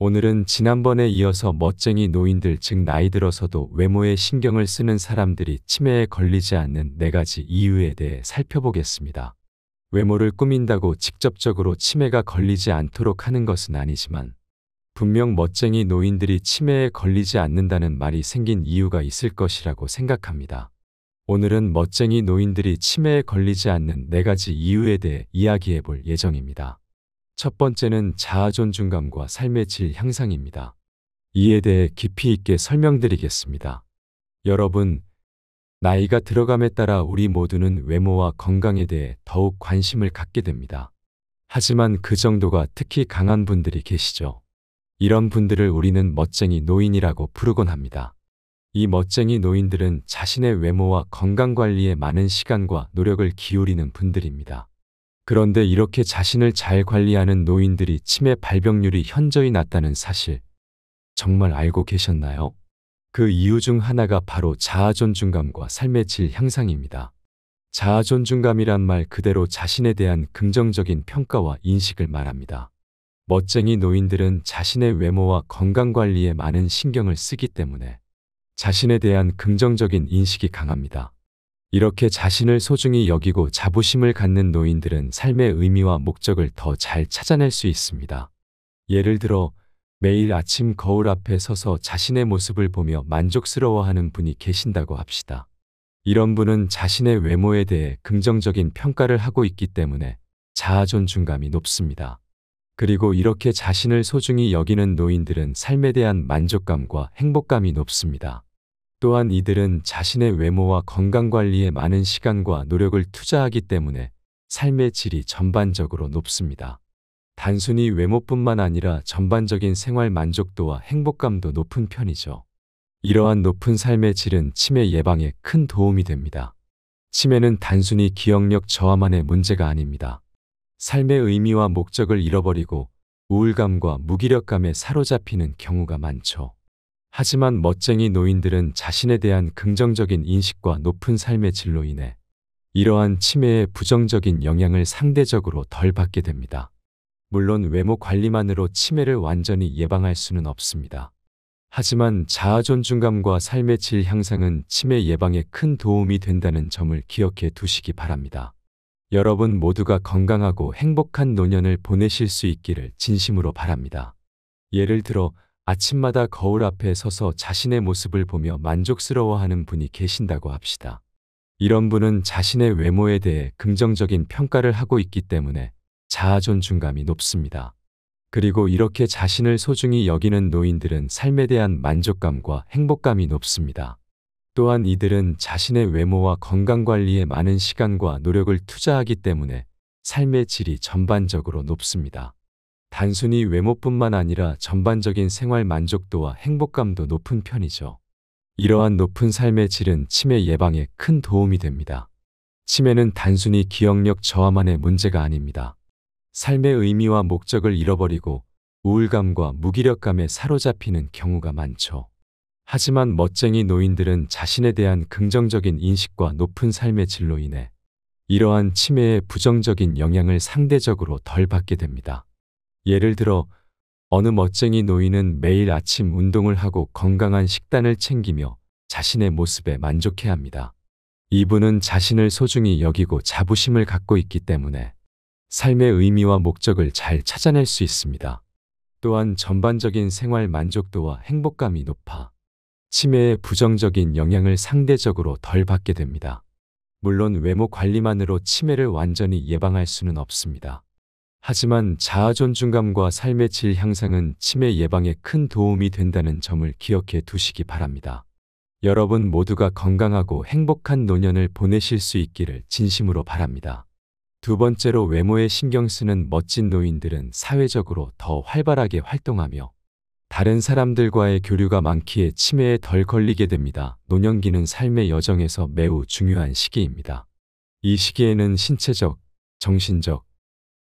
오늘은 지난번에 이어서 멋쟁이 노인들, 즉 나이 들어서도 외모에 신경을 쓰는 사람들이 치매에 걸리지 않는 4가지 이유에 대해 살펴보겠습니다. 외모를 꾸민다고 직접적으로 치매가 걸리지 않도록 하는 것은 아니지만 분명 멋쟁이 노인들이 치매에 걸리지 않는다는 말이 생긴 이유가 있을 것이라고 생각합니다. 오늘은 멋쟁이 노인들이 치매에 걸리지 않는 4가지 이유에 대해 이야기해 볼 예정입니다. 첫 번째는 자아 존중감과 삶의 질 향상입니다. 이에 대해 깊이 있게 설명드리겠습니다. 여러분, 나이가 들어감에 따라 우리 모두는 외모와 건강에 대해 더욱 관심을 갖게 됩니다. 하지만 그 정도가 특히 강한 분들이 계시죠. 이런 분들을 우리는 멋쟁이 노인이라고 부르곤 합니다. 이 멋쟁이 노인들은 자신의 외모와 건강 관리에 많은 시간과 노력을 기울이는 분들입니다. 그런데 이렇게 자신을 잘 관리하는 노인들이 치매 발병률이 현저히 낮다는 사실 정말 알고 계셨나요? 그 이유 중 하나가 바로 자아 존중감과 삶의 질 향상입니다. 자아 존중감이란 말 그대로 자신에 대한 긍정적인 평가와 인식을 말합니다. 멋쟁이 노인들은 자신의 외모와 건강 관리에 많은 신경을 쓰기 때문에 자신에 대한 긍정적인 인식이 강합니다. 이렇게 자신을 소중히 여기고 자부심을 갖는 노인들은 삶의 의미와 목적을 더 잘 찾아낼 수 있습니다. 예를 들어 매일 아침 거울 앞에 서서 자신의 모습을 보며 만족스러워하는 분이 계신다고 합시다. 이런 분은 자신의 외모에 대해 긍정적인 평가를 하고 있기 때문에 자아 존중감이 높습니다. 그리고 이렇게 자신을 소중히 여기는 노인들은 삶에 대한 만족감과 행복감이 높습니다. 또한 이들은 자신의 외모와 건강 관리에 많은 시간과 노력을 투자하기 때문에 삶의 질이 전반적으로 높습니다. 단순히 외모뿐만 아니라 전반적인 생활 만족도와 행복감도 높은 편이죠. 이러한 높은 삶의 질은 치매 예방에 큰 도움이 됩니다. 치매는 단순히 기억력 저하만의 문제가 아닙니다. 삶의 의미와 목적을 잃어버리고 우울감과 무기력감에 사로잡히는 경우가 많죠. 하지만 멋쟁이 노인들은 자신에 대한 긍정적인 인식과 높은 삶의 질로 인해 이러한 치매의 부정적인 영향을 상대적으로 덜 받게 됩니다. 물론 외모 관리만으로 치매를 완전히 예방할 수는 없습니다. 하지만 자아 존중감과 삶의 질 향상은 치매 예방에 큰 도움이 된다는 점을 기억해 두시기 바랍니다. 여러분 모두가 건강하고 행복한 노년을 보내실 수 있기를 진심으로 바랍니다. 예를 들어 아침마다 거울 앞에 서서 자신의 모습을 보며 만족스러워하는 분이 계신다고 합시다. 이런 분은 자신의 외모에 대해 긍정적인 평가를 하고 있기 때문에 자아 존중감이 높습니다. 그리고 이렇게 자신을 소중히 여기는 노인들은 삶에 대한 만족감과 행복감이 높습니다. 또한 이들은 자신의 외모와 건강 관리에 많은 시간과 노력을 투자하기 때문에 삶의 질이 전반적으로 높습니다. 단순히 외모뿐만 아니라 전반적인 생활 만족도와 행복감도 높은 편이죠. 이러한 높은 삶의 질은 치매 예방에 큰 도움이 됩니다. 치매는 단순히 기억력 저하만의 문제가 아닙니다. 삶의 의미와 목적을 잃어버리고 우울감과 무기력감에 사로잡히는 경우가 많죠. 하지만 멋쟁이 노인들은 자신에 대한 긍정적인 인식과 높은 삶의 질로 인해 이러한 치매의 부정적인 영향을 상대적으로 덜 받게 됩니다. 예를 들어 어느 멋쟁이 노인은 매일 아침 운동을 하고 건강한 식단을 챙기며 자신의 모습에 만족해 합니다. 이분은 자신을 소중히 여기고 자부심을 갖고 있기 때문에 삶의 의미와 목적을 잘 찾아낼 수 있습니다. 또한 전반적인 생활 만족도와 행복감이 높아 치매의 부정적인 영향을 상대적으로 덜 받게 됩니다. 물론 외모 관리만으로 치매를 완전히 예방할 수는 없습니다. 하지만 자아 존중감과 삶의 질 향상은 치매 예방에 큰 도움이 된다는 점을 기억해 두시기 바랍니다. 여러분 모두가 건강하고 행복한 노년을 보내실 수 있기를 진심으로 바랍니다. 두 번째로 외모에 신경 쓰는 멋진 노인들은 사회적으로 더 활발하게 활동하며 다른 사람들과의 교류가 많기에 치매에 덜 걸리게 됩니다. 노년기는 삶의 여정에서 매우 중요한 시기입니다. 이 시기에는 신체적, 정신적,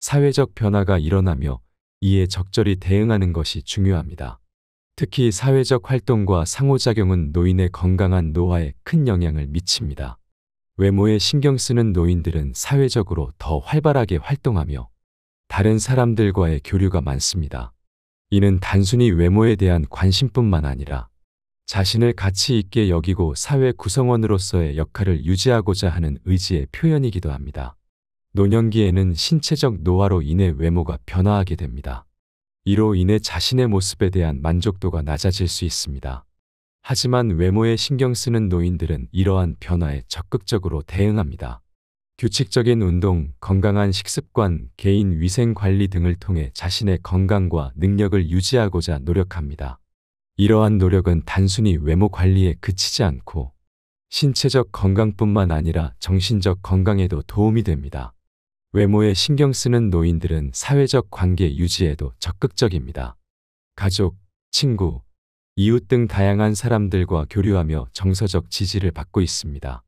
사회적 변화가 일어나며 이에 적절히 대응하는 것이 중요합니다. 특히 사회적 활동과 상호작용은 노인의 건강한 노화에 큰 영향을 미칩니다. 외모에 신경 쓰는 노인들은 사회적으로 더 활발하게 활동하며 다른 사람들과의 교류가 많습니다. 이는 단순히 외모에 대한 관심뿐만 아니라 자신을 가치 있게 여기고 사회 구성원으로서의 역할을 유지하고자 하는 의지의 표현이기도 합니다. 노년기에는 신체적 노화로 인해 외모가 변화하게 됩니다. 이로 인해 자신의 모습에 대한 만족도가 낮아질 수 있습니다. 하지만 외모에 신경 쓰는 노인들은 이러한 변화에 적극적으로 대응합니다. 규칙적인 운동, 건강한 식습관, 개인 위생 관리 등을 통해 자신의 건강과 능력을 유지하고자 노력합니다. 이러한 노력은 단순히 외모 관리에 그치지 않고 신체적 건강뿐만 아니라 정신적 건강에도 도움이 됩니다. 외모에 신경 쓰는 노인들은 사회적 관계 유지에도 적극적입니다. 가족, 친구, 이웃 등 다양한 사람들과 교류하며 정서적 지지를 받고 있습니다.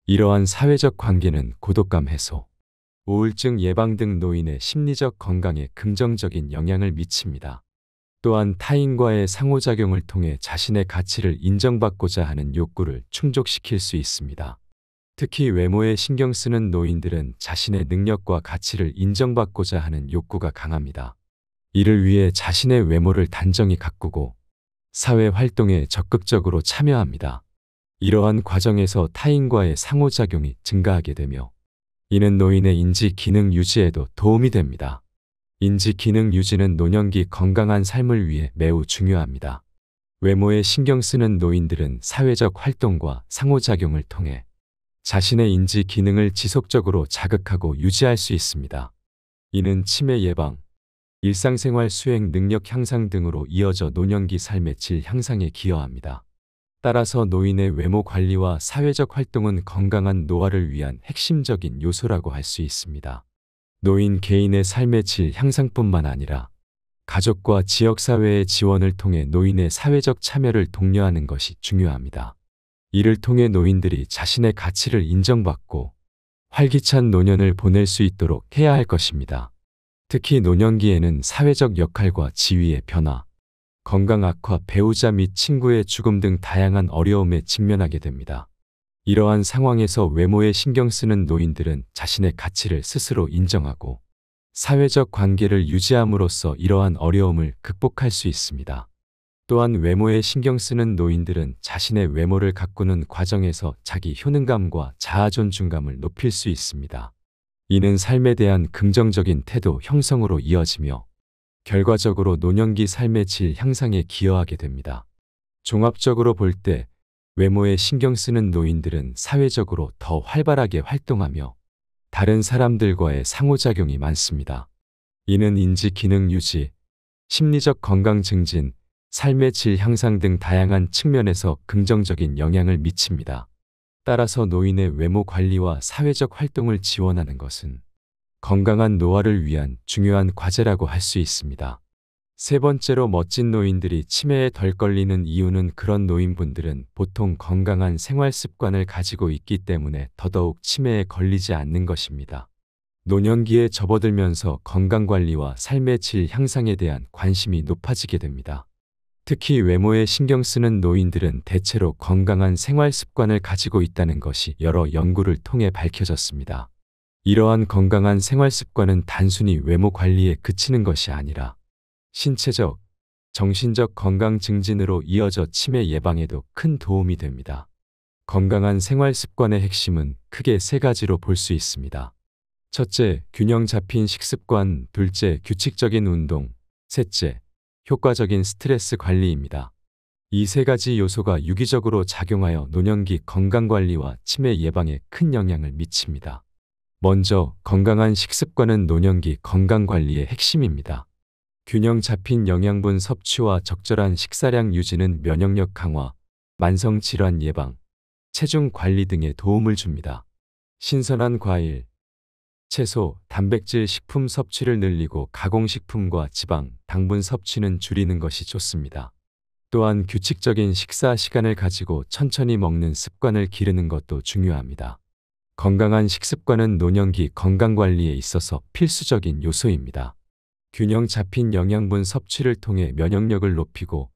이러한 사회적 관계는 고독감 해소, 우울증 예방 등 노인의 심리적 건강에 긍정적인 영향을 미칩니다. 또한 타인과의 상호작용을 통해 자신의 가치를 인정받고자 하는 욕구를 충족시킬 수 있습니다. 특히 외모에 신경 쓰는 노인들은 자신의 능력과 가치를 인정받고자 하는 욕구가 강합니다. 이를 위해 자신의 외모를 단정히 가꾸고 사회 활동에 적극적으로 참여합니다. 이러한 과정에서 타인과의 상호작용이 증가하게 되며 이는 노인의 인지 기능 유지에도 도움이 됩니다. 인지 기능 유지는 노년기 건강한 삶을 위해 매우 중요합니다. 외모에 신경 쓰는 노인들은 사회적 활동과 상호작용을 통해 자신의 인지 기능을 지속적으로 자극하고 유지할 수 있습니다. 이는 치매 예방, 일상생활 수행 능력 향상 등으로 이어져 노년기 삶의 질 향상에 기여합니다. 따라서 노인의 외모 관리와 사회적 활동은 건강한 노화를 위한 핵심적인 요소라고 할 수 있습니다. 노인 개인의 삶의 질 향상뿐만 아니라 가족과 지역사회의 지원을 통해 노인의 사회적 참여를 독려하는 것이 중요합니다. 이를 통해 노인들이 자신의 가치를 인정받고 활기찬 노년을 보낼 수 있도록 해야 할 것입니다. 특히 노년기에는 사회적 역할과 지위의 변화, 건강 악화, 배우자 및 친구의 죽음 등 다양한 어려움에 직면하게 됩니다. 이러한 상황에서 외모에 신경 쓰는 노인들은 자신의 가치를 스스로 인정하고 사회적 관계를 유지함으로써 이러한 어려움을 극복할 수 있습니다. 또한 외모에 신경 쓰는 노인들은 자신의 외모를 가꾸는 과정에서 자기 효능감과 자아 존중감을 높일 수 있습니다. 이는 삶에 대한 긍정적인 태도 형성으로 이어지며 결과적으로 노년기 삶의 질 향상에 기여하게 됩니다. 종합적으로 볼 때 외모에 신경 쓰는 노인들은 사회적으로 더 활발하게 활동하며 다른 사람들과의 상호작용이 많습니다. 이는 인지 기능 유지, 심리적 건강 증진, 삶의 질 향상 등 다양한 측면에서 긍정적인 영향을 미칩니다. 따라서 노인의 외모 관리와 사회적 활동을 지원하는 것은 건강한 노화를 위한 중요한 과제라고 할 수 있습니다. 세 번째로 멋진 노인들이 치매에 덜 걸리는 이유는 그런 노인분들은 보통 건강한 생활 습관을 가지고 있기 때문에 더더욱 치매에 걸리지 않는 것입니다. 노년기에 접어들면서 건강관리와 삶의 질 향상에 대한 관심이 높아지게 됩니다. 특히 외모에 신경 쓰는 노인들은 대체로 건강한 생활 습관을 가지고 있다는 것이 여러 연구를 통해 밝혀졌습니다. 이러한 건강한 생활 습관은 단순히 외모 관리에 그치는 것이 아니라 신체적, 정신적 건강 증진으로 이어져 치매 예방에도 큰 도움이 됩니다. 건강한 생활 습관의 핵심은 크게 세 가지로 볼 수 있습니다. 첫째, 균형 잡힌 식습관. 둘째, 규칙적인 운동. 셋째, 효과적인 스트레스 관리입니다. 이 세 가지 요소가 유기적으로 작용하여 노년기 건강관리와 치매 예방에 큰 영향을 미칩니다. 먼저 건강한 식습관은 노년기 건강관리의 핵심입니다. 균형 잡힌 영양분 섭취와 적절한 식사량 유지는 면역력 강화, 만성질환 예방, 체중 관리 등에 도움을 줍니다. 신선한 과일, 채소, 단백질 식품 섭취를 늘리고 가공식품과 지방, 당분 섭취는 줄이는 것이 좋습니다. 또한 규칙적인 식사 시간을 가지고 천천히 먹는 습관을 기르는 것도 중요합니다. 건강한 식습관은 노년기 건강관리에 있어서 필수적인 요소입니다. 균형 잡힌 영양분 섭취를 통해 면역력을 높이고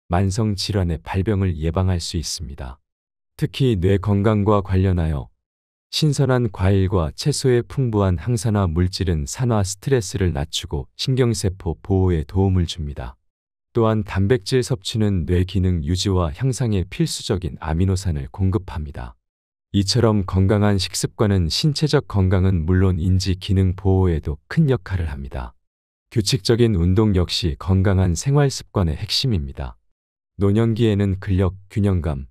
만성질환의 발병을 예방할 수 있습니다. 특히 뇌 건강과 관련하여 신선한 과일과 채소의 풍부한 항산화 물질은 산화 스트레스를 낮추고 신경세포 보호에 도움을 줍니다. 또한 단백질 섭취는 뇌 기능 유지와 향상에 필수적인 아미노산을 공급합니다. 이처럼 건강한 식습관은 신체적 건강은 물론 인지 기능 보호에도 큰 역할을 합니다. 규칙적인 운동 역시 건강한 생활 습관의 핵심입니다. 노년기에는 근력, 균형감,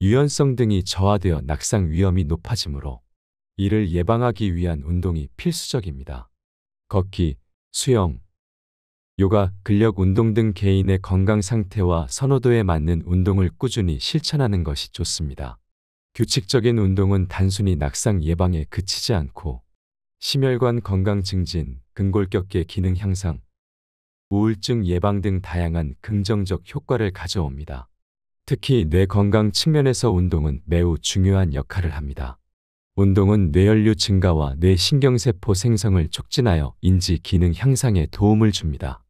유연성 등이 저하되어 낙상 위험이 높아지므로 이를 예방하기 위한 운동이 필수적입니다. 걷기, 수영, 요가, 근력 운동 등 개인의 건강 상태와 선호도에 맞는 운동을 꾸준히 실천하는 것이 좋습니다. 규칙적인 운동은 단순히 낙상 예방에 그치지 않고 심혈관 건강 증진, 근골격계 기능 향상, 우울증 예방 등 다양한 긍정적 효과를 가져옵니다. 특히 뇌 건강 측면에서 운동은 매우 중요한 역할을 합니다. 운동은 뇌연료 증가와 뇌 신경세포 생성을 촉진하여 인지 기능 향상에 도움을 줍니다.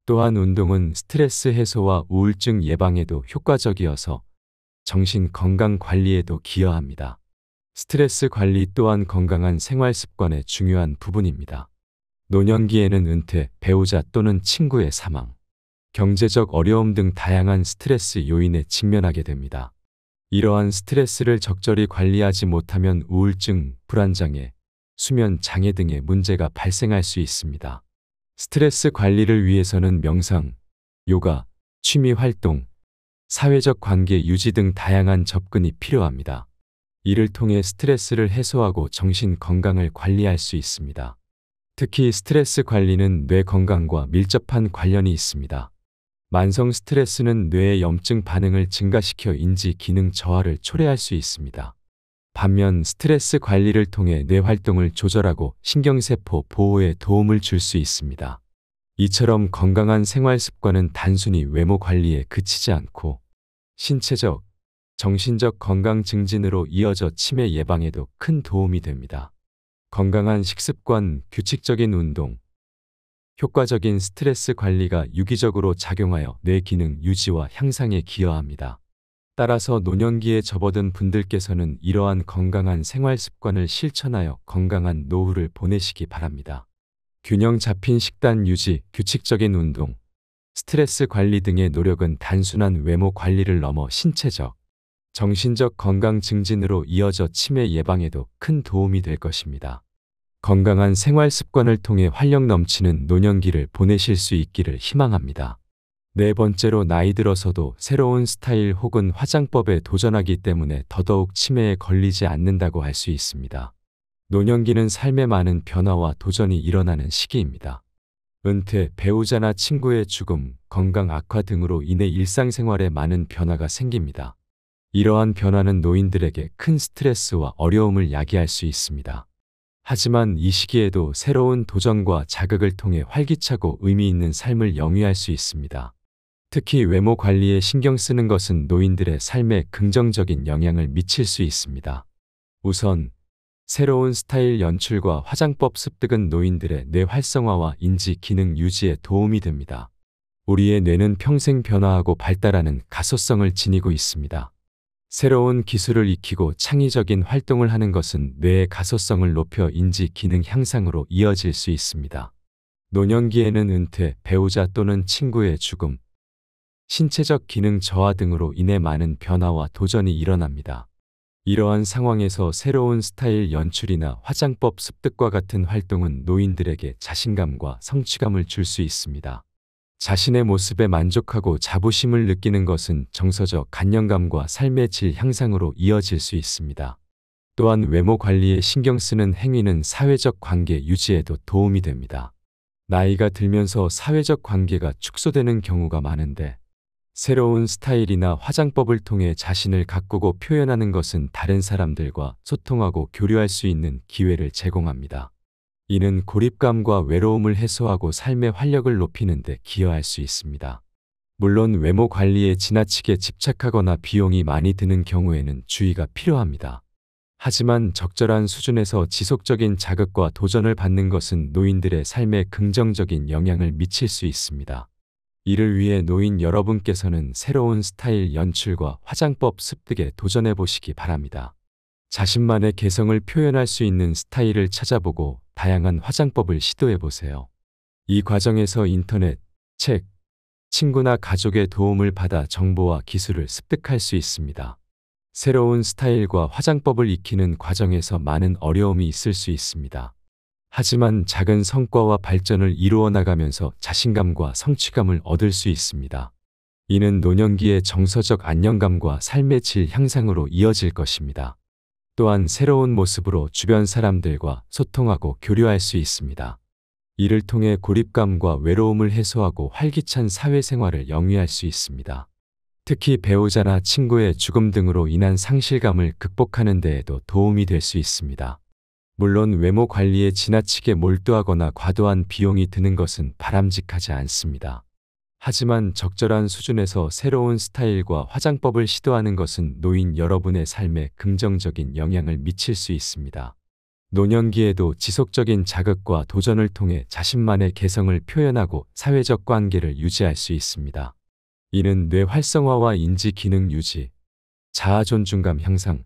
또한 운동은 스트레스 해소와 우울증 예방에도 효과적이어서 정신 건강 관리에도 기여합니다. 스트레스 관리 또한 건강한 생활 습관의 중요한 부분입니다. 노년기에는 은퇴, 배우자 또는 친구의 사망, 경제적 어려움 등 다양한 스트레스 요인에 직면하게 됩니다. 이러한 스트레스를 적절히 관리하지 못하면 우울증, 불안장애, 수면 장애 등의 문제가 발생할 수 있습니다. 스트레스 관리를 위해서는 명상, 요가, 취미 활동, 사회적 관계 유지 등 다양한 접근이 필요합니다. 이를 통해 스트레스를 해소하고 정신 건강을 관리할 수 있습니다. 특히 스트레스 관리는 뇌 건강과 밀접한 관련이 있습니다. 만성 스트레스는 뇌의 염증 반응을 증가시켜 인지 기능 저하를 초래할 수 있습니다. 반면 스트레스 관리를 통해 뇌 활동을 조절하고 신경세포 보호에 도움을 줄 수 있습니다. 이처럼 건강한 생활 습관은 단순히 외모 관리에 그치지 않고 신체적, 정신적 건강 증진으로 이어져 치매 예방에도 큰 도움이 됩니다. 건강한 식습관, 규칙적인 운동, 효과적인 스트레스 관리가 유기적으로 작용하여 뇌 기능 유지와 향상에 기여합니다. 따라서 노년기에 접어든 분들께서는 이러한 건강한 생활 습관을 실천하여 건강한 노후를 보내시기 바랍니다. 균형 잡힌 식단 유지, 규칙적인 운동, 스트레스 관리 등의 노력은 단순한 외모 관리를 넘어 신체적, 정신적 건강 증진으로 이어져 치매 예방에도 큰 도움이 될 것입니다. 건강한 생활 습관을 통해 활력 넘치는 노년기를 보내실 수 있기를 희망합니다. 네 번째로 나이 들어서도 새로운 스타일 혹은 화장법에 도전하기 때문에 더더욱 치매에 걸리지 않는다고 할 수 있습니다. 노년기는 삶의 많은 변화와 도전이 일어나는 시기입니다. 은퇴, 배우자나 친구의 죽음, 건강 악화 등으로 인해 일상생활에 많은 변화가 생깁니다. 이러한 변화는 노인들에게 큰 스트레스와 어려움을 야기할 수 있습니다. 하지만 이 시기에도 새로운 도전과 자극을 통해 활기차고 의미 있는 삶을 영위할 수 있습니다. 특히 외모 관리에 신경 쓰는 것은 노인들의 삶에 긍정적인 영향을 미칠 수 있습니다. 우선 새로운 스타일 연출과 화장법 습득은 노인들의 뇌 활성화와 인지 기능 유지에 도움이 됩니다. 우리의 뇌는 평생 변화하고 발달하는 가소성을 지니고 있습니다. 새로운 기술을 익히고 창의적인 활동을 하는 것은 뇌의 가소성을 높여 인지 기능 향상으로 이어질 수 있습니다. 노년기에는 은퇴, 배우자 또는 친구의 죽음, 신체적 기능 저하 등으로 인해 많은 변화와 도전이 일어납니다. 이러한 상황에서 새로운 스타일 연출이나 화장법 습득과 같은 활동은 노인들에게 자신감과 성취감을 줄 수 있습니다. 자신의 모습에 만족하고 자부심을 느끼는 것은 정서적 안정감과 삶의 질 향상으로 이어질 수 있습니다. 또한 외모 관리에 신경 쓰는 행위는 사회적 관계 유지에도 도움이 됩니다. 나이가 들면서 사회적 관계가 축소되는 경우가 많은데 새로운 스타일이나 화장법을 통해 자신을 가꾸고 표현하는 것은 다른 사람들과 소통하고 교류할 수 있는 기회를 제공합니다. 이는 고립감과 외로움을 해소하고 삶의 활력을 높이는 데 기여할 수 있습니다. 물론 외모 관리에 지나치게 집착하거나 비용이 많이 드는 경우에는 주의가 필요합니다. 하지만 적절한 수준에서 지속적인 자극과 도전을 받는 것은 노인들의 삶에 긍정적인 영향을 미칠 수 있습니다. 이를 위해 노인 여러분께서는 새로운 스타일 연출과 화장법 습득에 도전해 보시기 바랍니다. 자신만의 개성을 표현할 수 있는 스타일을 찾아보고 다양한 화장법을 시도해 보세요. 이 과정에서 인터넷, 책, 친구나 가족의 도움을 받아 정보와 기술을 습득할 수 있습니다. 새로운 스타일과 화장법을 익히는 과정에서 많은 어려움이 있을 수 있습니다. 하지만 작은 성과와 발전을 이루어 나가면서 자신감과 성취감을 얻을 수 있습니다. 이는 노년기의 정서적 안정감과 삶의 질 향상으로 이어질 것입니다. 또한 새로운 모습으로 주변 사람들과 소통하고 교류할 수 있습니다. 이를 통해 고립감과 외로움을 해소하고 활기찬 사회생활을 영위할 수 있습니다. 특히 배우자나 친구의 죽음 등으로 인한 상실감을 극복하는 데에도 도움이 될 수 있습니다. 물론 외모 관리에 지나치게 몰두하거나 과도한 비용이 드는 것은 바람직하지 않습니다. 하지만 적절한 수준에서 새로운 스타일과 화장법을 시도하는 것은 노인 여러분의 삶에 긍정적인 영향을 미칠 수 있습니다. 노년기에도 지속적인 자극과 도전을 통해 자신만의 개성을 표현하고 사회적 관계를 유지할 수 있습니다. 이는 뇌 활성화와 인지 기능 유지, 자아 존중감 향상,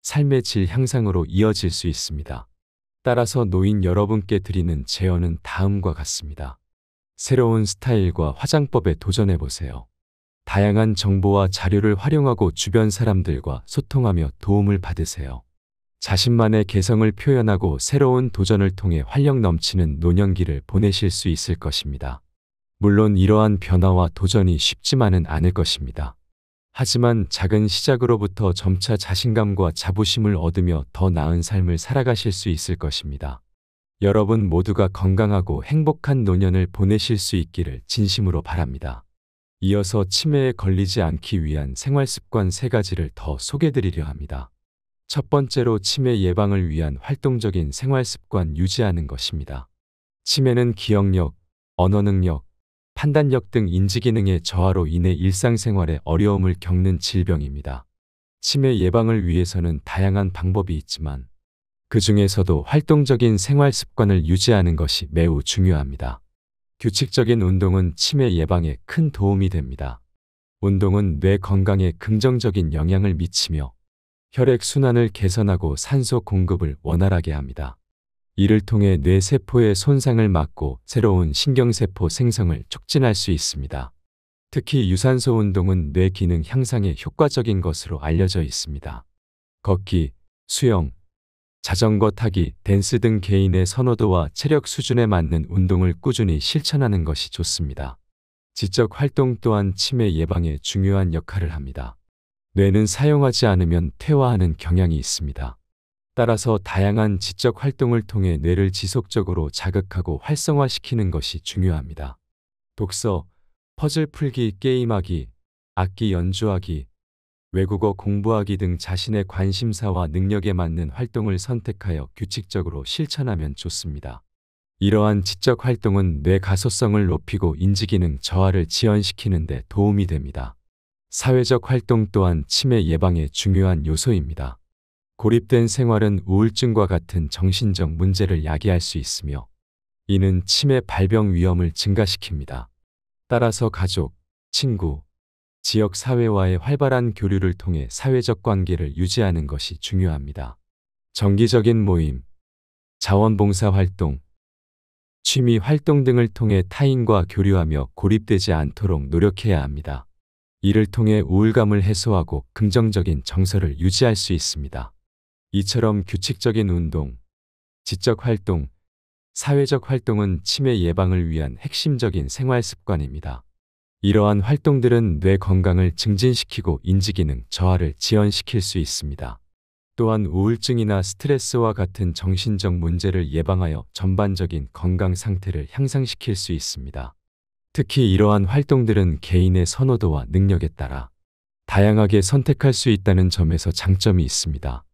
삶의 질 향상으로 이어질 수 있습니다. 따라서 노인 여러분께 드리는 제언은 다음과 같습니다. 새로운 스타일과 화장법에 도전해 보세요. 다양한 정보와 자료를 활용하고 주변 사람들과 소통하며 도움을 받으세요. 자신만의 개성을 표현하고 새로운 도전을 통해 활력 넘치는 노년기를 보내실 수 있을 것입니다. 물론 이러한 변화와 도전이 쉽지만은 않을 것입니다. 하지만 작은 시작으로부터 점차 자신감과 자부심을 얻으며 더 나은 삶을 살아가실 수 있을 것입니다. 여러분 모두가 건강하고 행복한 노년을 보내실 수 있기를 진심으로 바랍니다. 이어서 치매에 걸리지 않기 위한 생활습관 3가지를 더 소개드리려 합니다. 첫 번째로 치매 예방을 위한 활동적인 생활습관 유지하는 것입니다. 치매는 기억력, 언어능력, 판단력 등 인지기능의 저하로 인해 일상생활에 어려움을 겪는 질병입니다. 치매 예방을 위해서는 다양한 방법이 있지만 그 중에서도 활동적인 생활습관을 유지하는 것이 매우 중요합니다. 규칙적인 운동은 치매 예방에 큰 도움이 됩니다. 운동은 뇌 건강에 긍정적인 영향을 미치며 혈액순환을 개선하고 산소 공급을 원활하게 합니다. 이를 통해 뇌세포의 손상을 막고 새로운 신경세포 생성을 촉진할 수 있습니다. 특히 유산소 운동은 뇌 기능 향상에 효과적인 것으로 알려져 있습니다. 걷기, 수영, 자전거 타기, 댄스 등 개인의 선호도와 체력 수준에 맞는 운동을 꾸준히 실천하는 것이 좋습니다. 지적 활동 또한 치매 예방에 중요한 역할을 합니다. 뇌는 사용하지 않으면 퇴화하는 경향이 있습니다. 따라서 다양한 지적 활동을 통해 뇌를 지속적으로 자극하고 활성화시키는 것이 중요합니다. 독서, 퍼즐 풀기, 게임하기, 악기 연주하기, 외국어 공부하기 등 자신의 관심사와 능력에 맞는 활동을 선택하여 규칙적으로 실천하면 좋습니다. 이러한 지적 활동은 뇌 가소성을 높이고 인지기능 저하를 지연시키는 데 도움이 됩니다. 사회적 활동 또한 치매 예방의 중요한 요소입니다. 고립된 생활은 우울증과 같은 정신적 문제를 야기할 수 있으며 이는 치매 발병 위험을 증가시킵니다. 따라서 가족, 친구, 지역 사회와의 활발한 교류를 통해 사회적 관계를 유지하는 것이 중요합니다. 정기적인 모임, 자원봉사 활동, 취미 활동 등을 통해 타인과 교류하며 고립되지 않도록 노력해야 합니다. 이를 통해 우울감을 해소하고 긍정적인 정서를 유지할 수 있습니다. 이처럼 규칙적인 운동, 지적 활동, 사회적 활동은 치매 예방을 위한 핵심적인 생활 습관입니다. 이러한 활동들은 뇌 건강을 증진시키고 인지기능 저하를 지연시킬 수 있습니다. 또한 우울증이나 스트레스와 같은 정신적 문제를 예방하여 전반적인 건강 상태를 향상시킬 수 있습니다. 특히 이러한 활동들은 개인의 선호도와 능력에 따라 다양하게 선택할 수 있다는 점에서 장점이 있습니다.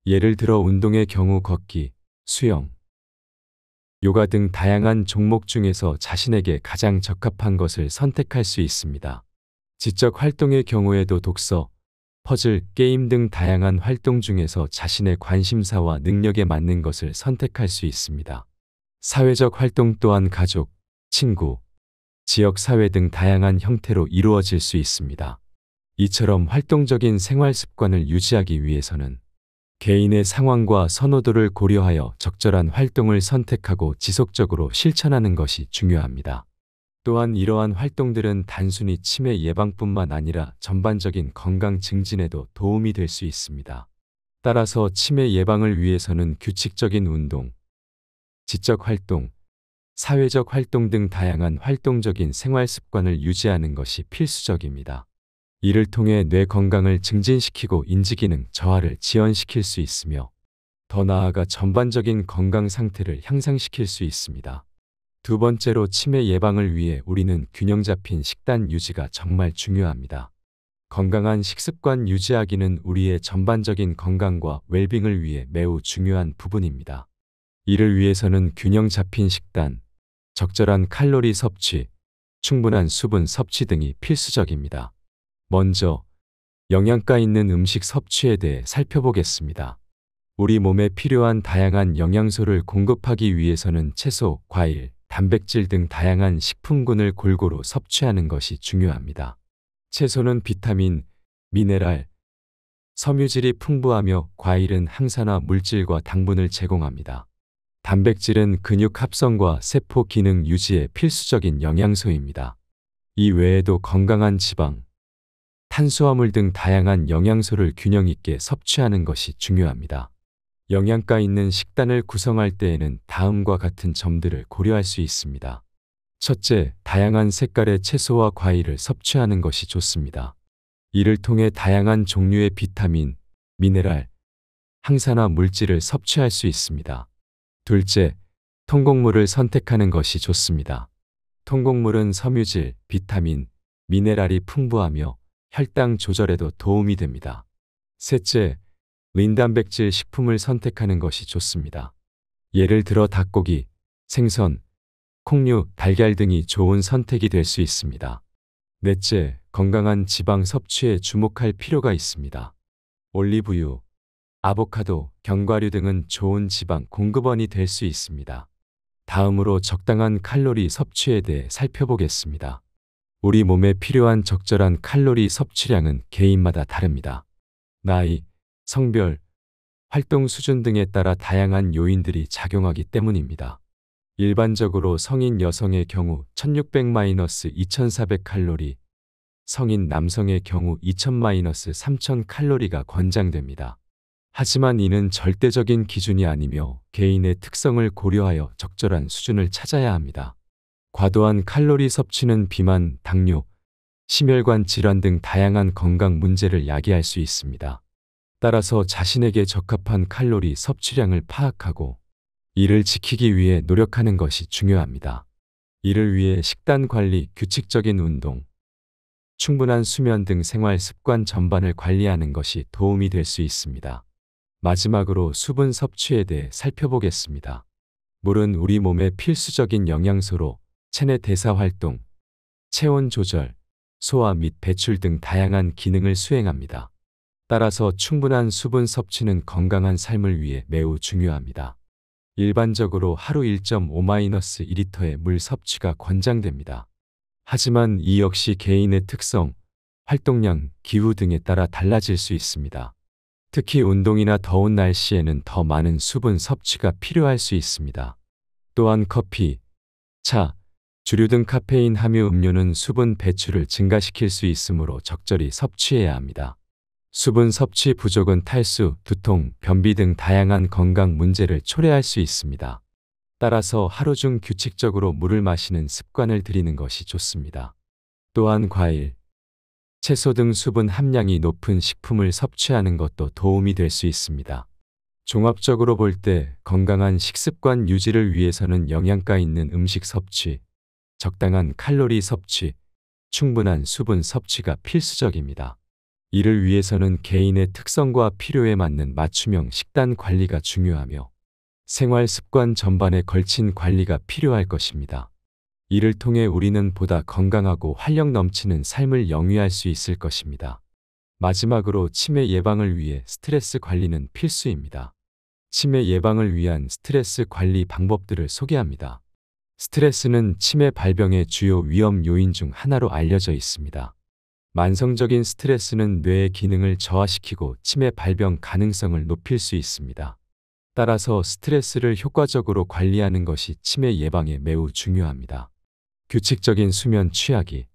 예를 들어 운동의 경우 걷기, 수영, 요가 등 다양한 종목 중에서 자신에게 가장 적합한 것을 선택할 수 있습니다. 지적 활동의 경우에도 독서, 퍼즐, 게임 등 다양한 활동 중에서 자신의 관심사와 능력에 맞는 것을 선택할 수 있습니다. 사회적 활동 또한 가족, 친구, 지역사회 등 다양한 형태로 이루어질 수 있습니다. 이처럼 활동적인 생활 습관을 유지하기 위해서는 개인의 상황과 선호도를 고려하여 적절한 활동을 선택하고 지속적으로 실천하는 것이 중요합니다. 또한 이러한 활동들은 단순히 치매 예방뿐만 아니라 전반적인 건강 증진에도 도움이 될 수 있습니다. 따라서 치매 예방을 위해서는 규칙적인 운동, 지적 활동, 사회적 활동 등 다양한 활동적인 생활 습관을 유지하는 것이 필수적입니다. 이를 통해 뇌 건강을 증진시키고 인지기능 저하를 지연시킬 수 있으며 더 나아가 전반적인 건강 상태를 향상시킬 수 있습니다. 두 번째로 치매 예방을 위해 우리는 균형 잡힌 식단 유지가 정말 중요합니다. 건강한 식습관 유지하기는 우리의 전반적인 건강과 웰빙을 위해 매우 중요한 부분입니다. 이를 위해서는 균형 잡힌 식단, 적절한 칼로리 섭취, 충분한 수분 섭취 등이 필수적입니다. 먼저 영양가 있는 음식 섭취에 대해 살펴보겠습니다. 우리 몸에 필요한 다양한 영양소를 공급하기 위해서는 채소, 과일, 단백질 등 다양한 식품군을 골고루 섭취하는 것이 중요합니다. 채소는 비타민, 미네랄, 섬유질이 풍부하며 과일은 항산화 물질과 당분을 제공합니다. 단백질은 근육 합성과 세포 기능 유지에 필수적인 영양소입니다. 이 외에도 건강한 지방, 탄수화물 등 다양한 영양소를 균형 있게 섭취하는 것이 중요합니다. 영양가 있는 식단을 구성할 때에는 다음과 같은 점들을 고려할 수 있습니다. 첫째, 다양한 색깔의 채소와 과일을 섭취하는 것이 좋습니다. 이를 통해 다양한 종류의 비타민, 미네랄, 항산화 물질을 섭취할 수 있습니다. 둘째, 통곡물을 선택하는 것이 좋습니다. 통곡물은 섬유질, 비타민, 미네랄이 풍부하며 혈당 조절에도 도움이 됩니다. 셋째, 린단백질 식품을 선택하는 것이 좋습니다. 예를 들어 닭고기, 생선, 콩류, 달걀 등이 좋은 선택이 될 수 있습니다. 넷째, 건강한 지방 섭취에 주목할 필요가 있습니다. 올리브유, 아보카도, 견과류 등은 좋은 지방 공급원이 될 수 있습니다. 다음으로 적당한 칼로리 섭취에 대해 살펴보겠습니다. 우리 몸에 필요한 적절한 칼로리 섭취량은 개인마다 다릅니다. 나이, 성별, 활동 수준 등에 따라 다양한 요인들이 작용하기 때문입니다. 일반적으로 성인 여성의 경우 1600-2400 칼로리, 성인 남성의 경우 2000-3000 칼로리가 권장됩니다. 하지만 이는 절대적인 기준이 아니며 개인의 특성을 고려하여 적절한 수준을 찾아야 합니다. 과도한 칼로리 섭취는 비만, 당뇨, 심혈관 질환 등 다양한 건강 문제를 야기할 수 있습니다. 따라서 자신에게 적합한 칼로리 섭취량을 파악하고 이를 지키기 위해 노력하는 것이 중요합니다. 이를 위해 식단 관리, 규칙적인 운동, 충분한 수면 등 생활 습관 전반을 관리하는 것이 도움이 될 수 있습니다. 마지막으로 수분 섭취에 대해 살펴보겠습니다. 물은 우리 몸의 필수적인 영양소로 체내 대사 활동, 체온 조절, 소화 및 배출 등 다양한 기능을 수행합니다. 따라서 충분한 수분 섭취는 건강한 삶을 위해 매우 중요합니다. 일반적으로 하루 1.5-1리터의 물 섭취가 권장됩니다. 하지만 이 역시 개인의 특성, 활동량, 기후 등에 따라 달라질 수 있습니다. 특히 운동이나 더운 날씨에는 더 많은 수분 섭취가 필요할 수 있습니다. 또한 커피, 차, 주류 등 카페인 함유 음료는 수분 배출을 증가시킬 수 있으므로 적절히 섭취해야 합니다. 수분 섭취 부족은 탈수, 두통, 변비 등 다양한 건강 문제를 초래할 수 있습니다. 따라서 하루 중 규칙적으로 물을 마시는 습관을 들이는 것이 좋습니다. 또한 과일, 채소 등 수분 함량이 높은 식품을 섭취하는 것도 도움이 될 수 있습니다. 종합적으로 볼 때 건강한 식습관 유지를 위해서는 영양가 있는 음식 섭취, 적당한 칼로리 섭취, 충분한 수분 섭취가 필수적입니다. 이를 위해서는 개인의 특성과 필요에 맞는 맞춤형 식단 관리가 중요하며 생활 습관 전반에 걸친 관리가 필요할 것입니다. 이를 통해 우리는 보다 건강하고 활력 넘치는 삶을 영위할 수 있을 것입니다. 마지막으로 치매 예방을 위해 스트레스 관리는 필수입니다. 치매 예방을 위한 스트레스 관리 방법들을 소개합니다. 스트레스는 치매 발병의 주요 위험 요인 중 하나로 알려져 있습니다. 만성적인 스트레스는 뇌의 기능을 저하시키고 치매 발병 가능성을 높일 수 있습니다. 따라서 스트레스를 효과적으로 관리하는 것이 치매 예방에 매우 중요합니다. 규칙적인 수면 취하기.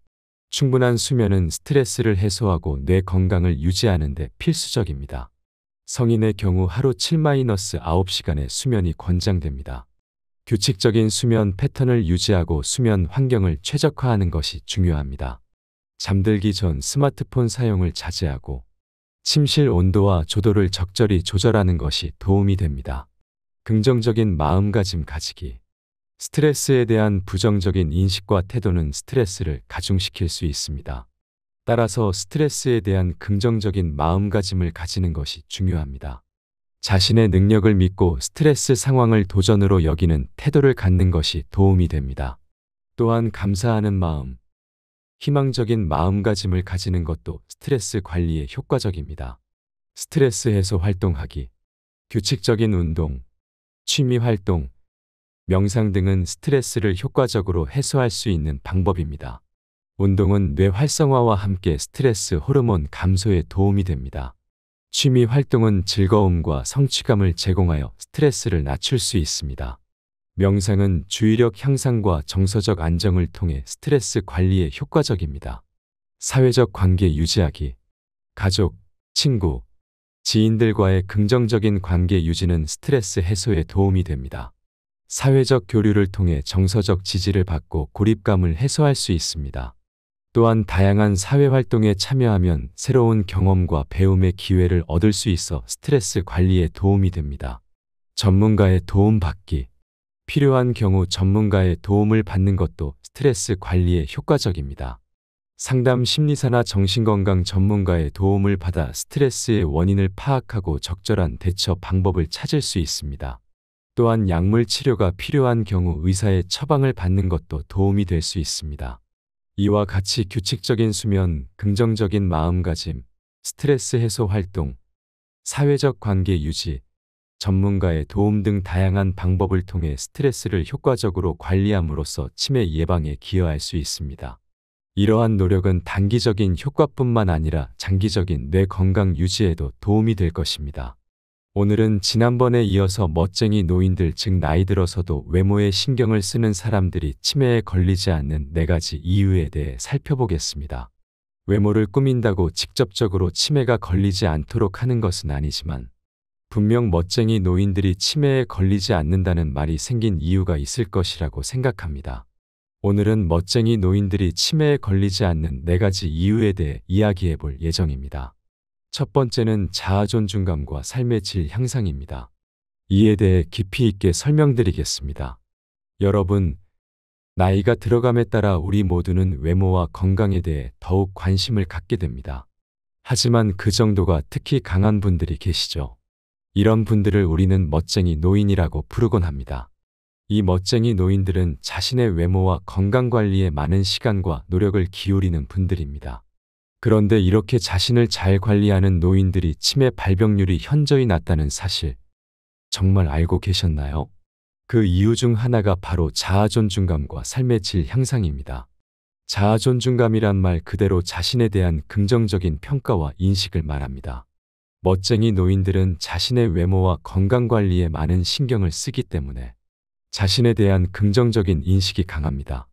충분한 수면은 스트레스를 해소하고 뇌 건강을 유지하는 데 필수적입니다. 성인의 경우 하루 7-9시간의 수면이 권장됩니다. 규칙적인 수면 패턴을 유지하고 수면 환경을 최적화하는 것이 중요합니다. 잠들기 전 스마트폰 사용을 자제하고 침실 온도와 조도를 적절히 조절하는 것이 도움이 됩니다. 긍정적인 마음가짐 가지기. 스트레스에 대한 부정적인 인식과 태도는 스트레스를 가중시킬 수 있습니다. 따라서 스트레스에 대한 긍정적인 마음가짐을 가지는 것이 중요합니다. 자신의 능력을 믿고 스트레스 상황을 도전으로 여기는 태도를 갖는 것이 도움이 됩니다. 또한 감사하는 마음, 희망적인 마음가짐을 가지는 것도 스트레스 관리에 효과적입니다. 스트레스 해소 활동하기, 규칙적인 운동, 취미 활동, 명상 등은 스트레스를 효과적으로 해소할 수 있는 방법입니다. 운동은 뇌 활성화와 함께 스트레스 호르몬 감소에 도움이 됩니다. 취미 활동은 즐거움과 성취감을 제공하여 스트레스를 낮출 수 있습니다. 명상은 주의력 향상과 정서적 안정을 통해 스트레스 관리에 효과적입니다. 사회적 관계 유지하기. 가족, 친구, 지인들과의 긍정적인 관계 유지는 스트레스 해소에 도움이 됩니다. 사회적 교류를 통해 정서적 지지를 받고 고립감을 해소할 수 있습니다. 또한 다양한 사회활동에 참여하면 새로운 경험과 배움의 기회를 얻을 수 있어 스트레스 관리에 도움이 됩니다. 전문가의 도움 받기. 필요한 경우 전문가의 도움을 받는 것도 스트레스 관리에 효과적입니다. 상담 심리사나 정신건강 전문가의 도움을 받아 스트레스의 원인을 파악하고 적절한 대처 방법을 찾을 수 있습니다. 또한 약물 치료가 필요한 경우 의사의 처방을 받는 것도 도움이 될 수 있습니다. 이와 같이 규칙적인 수면, 긍정적인 마음가짐, 스트레스 해소 활동, 사회적 관계 유지, 전문가의 도움 등 다양한 방법을 통해 스트레스를 효과적으로 관리함으로써 치매 예방에 기여할 수 있습니다. 이러한 노력은 단기적인 효과뿐만 아니라 장기적인 뇌 건강 유지에도 도움이 될 것입니다. 오늘은 지난번에 이어서 멋쟁이 노인들, 즉 나이 들어서도 외모에 신경을 쓰는 사람들이 치매에 걸리지 않는 4가지 이유에 대해 살펴보겠습니다. 외모를 꾸민다고 직접적으로 치매가 걸리지 않도록 하는 것은 아니지만 분명 멋쟁이 노인들이 치매에 걸리지 않는다는 말이 생긴 이유가 있을 것이라고 생각합니다. 오늘은 멋쟁이 노인들이 치매에 걸리지 않는 4가지 이유에 대해 이야기해 볼 예정입니다. 첫 번째는 자아 존중감과 삶의 질 향상입니다. 이에 대해 깊이 있게 설명드리겠습니다. 여러분, 나이가 들어감에 따라 우리 모두는 외모와 건강에 대해 더욱 관심을 갖게 됩니다. 하지만 그 정도가 특히 강한 분들이 계시죠. 이런 분들을 우리는 멋쟁이 노인이라고 부르곤 합니다. 이 멋쟁이 노인들은 자신의 외모와 건강 관리에 많은 시간과 노력을 기울이는 분들입니다. 그런데 이렇게 자신을 잘 관리하는 노인들이 치매 발병률이 현저히 낮다는 사실 정말 알고 계셨나요? 그 이유 중 하나가 바로 자아 존중감과 삶의 질 향상입니다. 자아 존중감이란 말 그대로 자신에 대한 긍정적인 평가와 인식을 말합니다. 멋쟁이 노인들은 자신의 외모와 건강 관리에 많은 신경을 쓰기 때문에 자신에 대한 긍정적인 인식이 강합니다.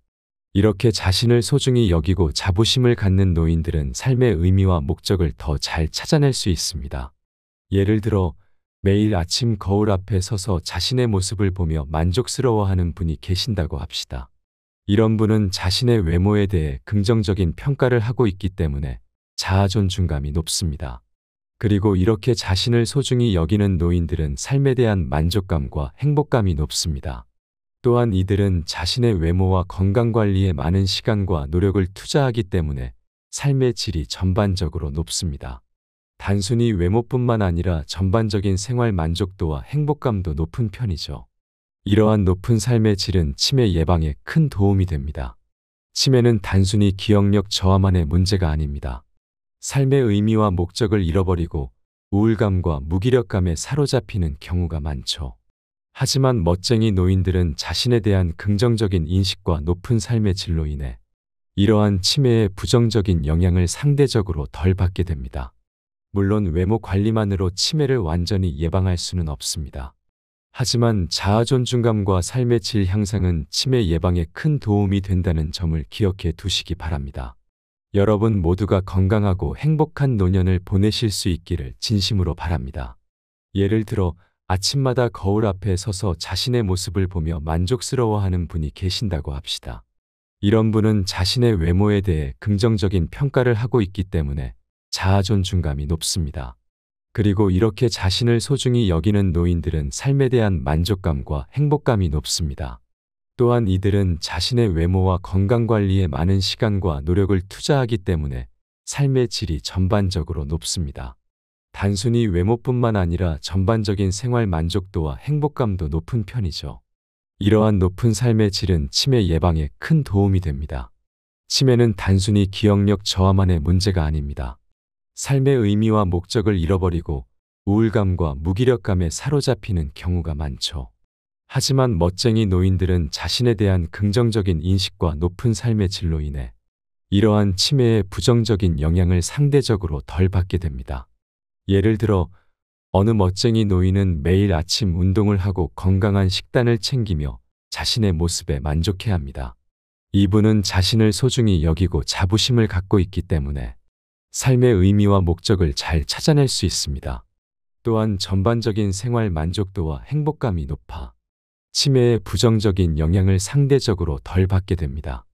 이렇게 자신을 소중히 여기고 자부심을 갖는 노인들은 삶의 의미와 목적을 더 잘 찾아낼 수 있습니다. 예를 들어 매일 아침 거울 앞에 서서 자신의 모습을 보며 만족스러워하는 분이 계신다고 합시다. 이런 분은 자신의 외모에 대해 긍정적인 평가를 하고 있기 때문에 자아 존중감이 높습니다. 그리고 이렇게 자신을 소중히 여기는 노인들은 삶에 대한 만족감과 행복감이 높습니다. 또한 이들은 자신의 외모와 건강관리에 많은 시간과 노력을 투자하기 때문에 삶의 질이 전반적으로 높습니다. 단순히 외모뿐만 아니라 전반적인 생활 만족도와 행복감도 높은 편이죠. 이러한 높은 삶의 질은 치매 예방에 큰 도움이 됩니다. 치매는 단순히 기억력 저하만의 문제가 아닙니다. 삶의 의미와 목적을 잃어버리고 우울감과 무기력감에 사로잡히는 경우가 많죠. 하지만 멋쟁이 노인들은 자신에 대한 긍정적인 인식과 높은 삶의 질로 인해 이러한 치매의 부정적인 영향을 상대적으로 덜 받게 됩니다. 물론 외모 관리만으로 치매를 완전히 예방할 수는 없습니다. 하지만 자아 존중감과 삶의 질 향상은 치매 예방에 큰 도움이 된다는 점을 기억해 두시기 바랍니다. 여러분 모두가 건강하고 행복한 노년을 보내실 수 있기를 진심으로 바랍니다. 예를 들어 아침마다 거울 앞에 서서 자신의 모습을 보며 만족스러워하는 분이 계신다고 합시다. 이런 분은 자신의 외모에 대해 긍정적인 평가를 하고 있기 때문에 자아 존중감이 높습니다. 그리고 이렇게 자신을 소중히 여기는 노인들은 삶에 대한 만족감과 행복감이 높습니다. 또한 이들은 자신의 외모와 건강관리에 많은 시간과 노력을 투자하기 때문에 삶의 질이 전반적으로 높습니다. 단순히 외모뿐만 아니라 전반적인 생활 만족도와 행복감도 높은 편이죠. 이러한 높은 삶의 질은 치매 예방에 큰 도움이 됩니다. 치매는 단순히 기억력 저하만의 문제가 아닙니다. 삶의 의미와 목적을 잃어버리고 우울감과 무기력감에 사로잡히는 경우가 많죠. 하지만 멋쟁이 노인들은 자신에 대한 긍정적인 인식과 높은 삶의 질로 인해 이러한 치매의 부정적인 영향을 상대적으로 덜 받게 됩니다. 예를 들어 어느 멋쟁이 노인은 매일 아침 운동을 하고 건강한 식단을 챙기며 자신의 모습에 만족해 합니다. 이분은 자신을 소중히 여기고 자부심을 갖고 있기 때문에 삶의 의미와 목적을 잘 찾아낼 수 있습니다. 또한 전반적인 생활 만족도와 행복감이 높아 치매의 부정적인 영향을 상대적으로 덜 받게 됩니다.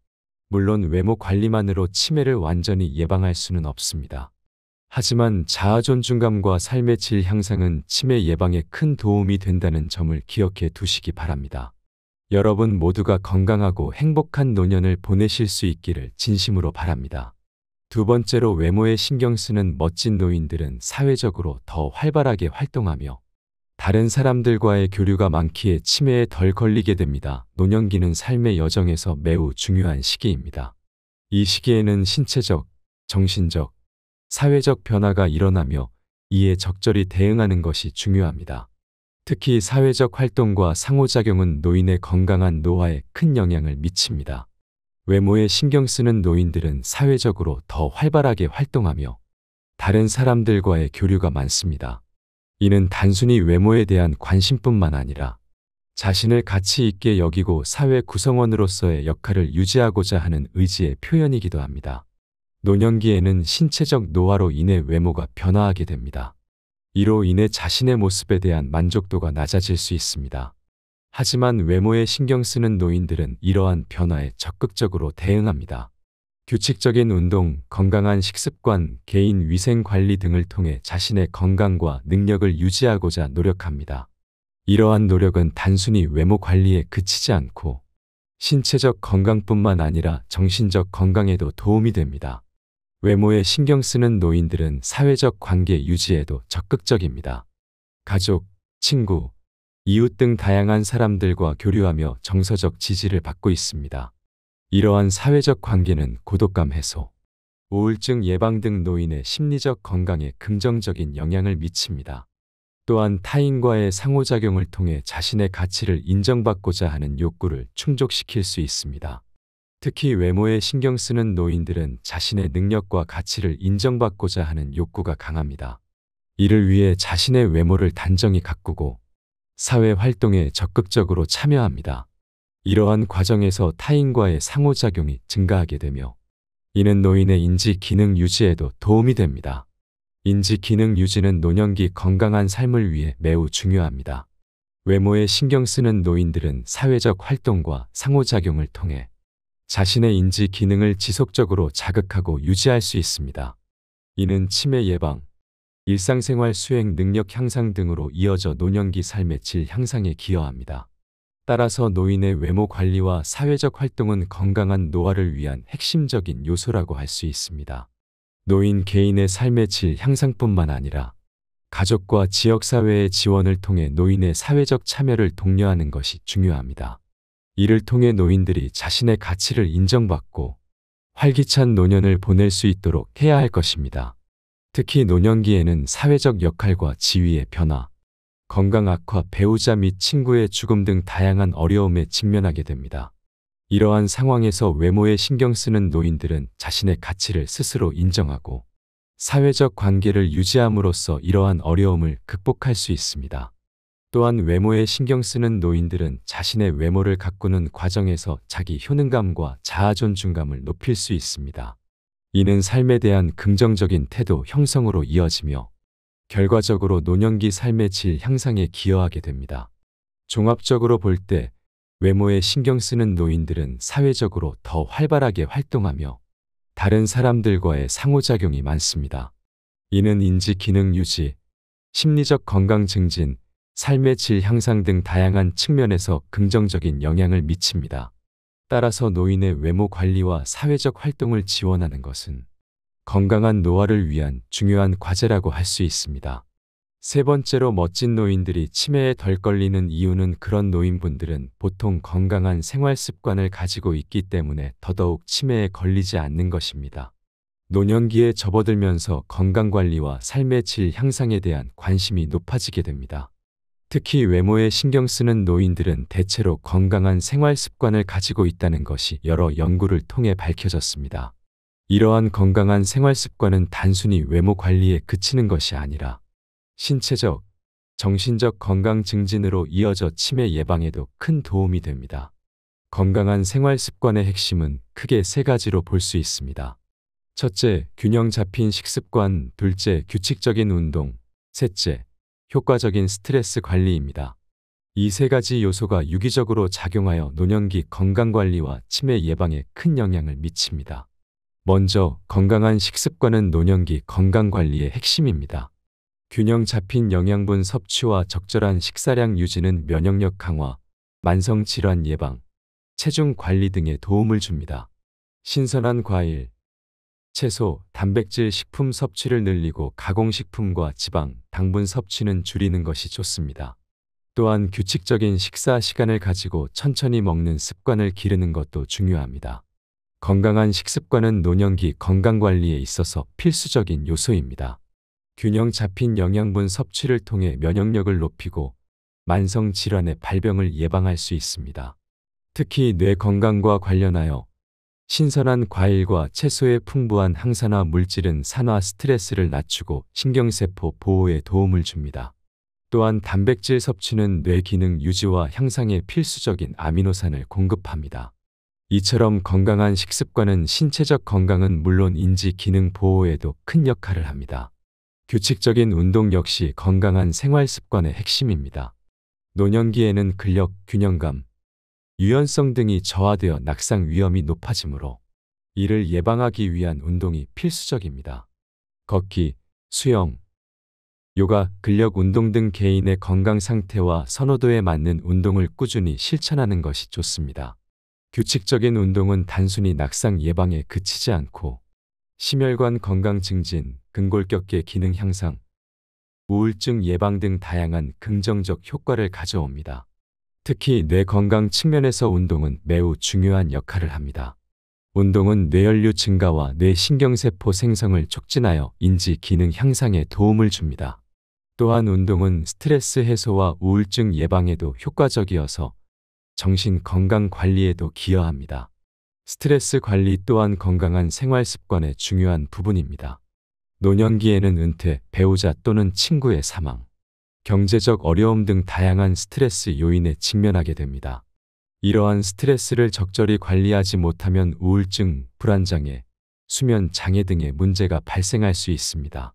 물론 외모 관리만으로 치매를 완전히 예방할 수는 없습니다. 하지만 자아 존중감과 삶의 질 향상은 치매 예방에 큰 도움이 된다는 점을 기억해 두시기 바랍니다. 여러분 모두가 건강하고 행복한 노년을 보내실 수 있기를 진심으로 바랍니다. 두 번째로 외모에 신경 쓰는 멋진 노인들은 사회적으로 더 활발하게 활동하며 다른 사람들과의 교류가 많기에 치매에 덜 걸리게 됩니다. 노년기는 삶의 여정에서 매우 중요한 시기입니다. 이 시기에는 신체적, 정신적, 사회적 변화가 일어나며 이에 적절히 대응하는 것이 중요합니다. 특히 사회적 활동과 상호작용은 노인의 건강한 노화에 큰 영향을 미칩니다. 외모에 신경 쓰는 노인들은 사회적으로 더 활발하게 활동하며 다른 사람들과의 교류가 많습니다. 이는 단순히 외모에 대한 관심뿐만 아니라 자신을 가치 있게 여기고 사회 구성원으로서의 역할을 유지하고자 하는 의지의 표현이기도 합니다. 노년기에는 신체적 노화로 인해 외모가 변화하게 됩니다. 이로 인해 자신의 모습에 대한 만족도가 낮아질 수 있습니다. 하지만 외모에 신경 쓰는 노인들은 이러한 변화에 적극적으로 대응합니다. 규칙적인 운동, 건강한 식습관, 개인 위생 관리 등을 통해 자신의 건강과 능력을 유지하고자 노력합니다. 이러한 노력은 단순히 외모 관리에 그치지 않고 신체적 건강뿐만 아니라 정신적 건강에도 도움이 됩니다. 외모에 신경 쓰는 노인들은 사회적 관계 유지에도 적극적입니다. 가족, 친구, 이웃 등 다양한 사람들과 교류하며 정서적 지지를 받고 있습니다. 이러한 사회적 관계는 고독감 해소, 우울증 예방 등 노인의 심리적 건강에 긍정적인 영향을 미칩니다. 또한 타인과의 상호작용을 통해 자신의 가치를 인정받고자 하는 욕구를 충족시킬 수 있습니다. 특히 외모에 신경 쓰는 노인들은 자신의 능력과 가치를 인정받고자 하는 욕구가 강합니다. 이를 위해 자신의 외모를 단정히 가꾸고 사회 활동에 적극적으로 참여합니다. 이러한 과정에서 타인과의 상호작용이 증가하게 되며 이는 노인의 인지 기능 유지에도 도움이 됩니다. 인지 기능 유지는 노년기 건강한 삶을 위해 매우 중요합니다. 외모에 신경 쓰는 노인들은 사회적 활동과 상호작용을 통해 자신의 인지 기능을 지속적으로 자극하고 유지할 수 있습니다. 이는 치매 예방, 일상생활 수행 능력 향상 등으로 이어져 노년기 삶의 질 향상에 기여합니다. 따라서 노인의 외모 관리와 사회적 활동은 건강한 노화를 위한 핵심적인 요소라고 할 수 있습니다. 노인 개인의 삶의 질 향상뿐만 아니라 가족과 지역사회의 지원을 통해 노인의 사회적 참여를 독려하는 것이 중요합니다. 이를 통해 노인들이 자신의 가치를 인정받고 활기찬 노년을 보낼 수 있도록 해야 할 것입니다. 특히 노년기에는 사회적 역할과 지위의 변화, 건강 악화, 배우자 및 친구의 죽음 등 다양한 어려움에 직면하게 됩니다. 이러한 상황에서 외모에 신경 쓰는 노인들은 자신의 가치를 스스로 인정하고 사회적 관계를 유지함으로써 이러한 어려움을 극복할 수 있습니다. 또한 외모에 신경 쓰는 노인들은 자신의 외모를 가꾸는 과정에서 자기 효능감과 자아 존중감을 높일 수 있습니다. 이는 삶에 대한 긍정적인 태도 형성으로 이어지며 결과적으로 노년기 삶의 질 향상에 기여하게 됩니다. 종합적으로 볼 때 외모에 신경 쓰는 노인들은 사회적으로 더 활발하게 활동하며 다른 사람들과의 상호작용이 많습니다. 이는 인지 기능 유지, 심리적 건강 증진, 삶의 질 향상 등 다양한 측면에서 긍정적인 영향을 미칩니다. 따라서 노인의 외모 관리와 사회적 활동을 지원하는 것은 건강한 노화를 위한 중요한 과제라고 할 수 있습니다. 세 번째로 멋진 노인들이 치매에 덜 걸리는 이유는 그런 노인분들은 보통 건강한 생활 습관을 가지고 있기 때문에 더더욱 치매에 걸리지 않는 것입니다. 노년기에 접어들면서 건강관리와 삶의 질 향상에 대한 관심이 높아지게 됩니다. 특히 외모에 신경 쓰는 노인들은 대체로 건강한 생활 습관을 가지고 있다는 것이 여러 연구를 통해 밝혀졌습니다. 이러한 건강한 생활 습관은 단순히 외모 관리에 그치는 것이 아니라 신체적, 정신적 건강 증진으로 이어져 치매 예방에도 큰 도움이 됩니다. 건강한 생활 습관의 핵심은 크게 세 가지로 볼 수 있습니다. 첫째, 균형 잡힌 식습관, 둘째, 규칙적인 운동, 셋째, 효과적인 스트레스 관리입니다. 이 세 가지 요소가 유기적으로 작용하여 노년기 건강관리와 치매 예방에 큰 영향을 미칩니다. 먼저 건강한 식습관은 노년기 건강관리의 핵심입니다. 균형 잡힌 영양분 섭취와 적절한 식사량 유지는 면역력 강화, 만성질환 예방, 체중 관리 등에 도움을 줍니다. 신선한 과일, 채소, 단백질 식품 섭취를 늘리고 가공식품과 지방, 당분 섭취는 줄이는 것이 좋습니다. 또한 규칙적인 식사 시간을 가지고 천천히 먹는 습관을 기르는 것도 중요합니다. 건강한 식습관은 노년기 건강관리에 있어서 필수적인 요소입니다. 균형 잡힌 영양분 섭취를 통해 면역력을 높이고 만성질환의 발병을 예방할 수 있습니다. 특히 뇌 건강과 관련하여 신선한 과일과 채소의 풍부한 항산화 물질은 산화 스트레스를 낮추고 신경세포 보호에 도움을 줍니다. 또한 단백질 섭취는 뇌 기능 유지와 향상에 필수적인 아미노산을 공급합니다. 이처럼 건강한 식습관은 신체적 건강은 물론 인지 기능 보호에도 큰 역할을 합니다. 규칙적인 운동 역시 건강한 생활 습관의 핵심입니다. 노년기에는 근력, 균형감, 유연성 등이 저하되어 낙상 위험이 높아지므로 이를 예방하기 위한 운동이 필수적입니다. 걷기, 수영, 요가, 근력 운동 등 개인의 건강 상태와 선호도에 맞는 운동을 꾸준히 실천하는 것이 좋습니다. 규칙적인 운동은 단순히 낙상 예방에 그치지 않고 심혈관 건강 증진, 근골격계 기능 향상, 우울증 예방 등 다양한 긍정적 효과를 가져옵니다. 특히 뇌 건강 측면에서 운동은 매우 중요한 역할을 합니다. 운동은 뇌연료 증가와 뇌 신경세포 생성을 촉진하여 인지 기능 향상에 도움을 줍니다. 또한 운동은 스트레스 해소와 우울증 예방에도 효과적이어서 정신 건강 관리에도 기여합니다. 스트레스 관리 또한 건강한 생활 습관의 중요한 부분입니다. 노년기에는 은퇴, 배우자 또는 친구의 사망, 경제적 어려움 등 다양한 스트레스 요인에 직면하게 됩니다. 이러한 스트레스를 적절히 관리하지 못하면 우울증, 불안장애, 수면 장애 등의 문제가 발생할 수 있습니다.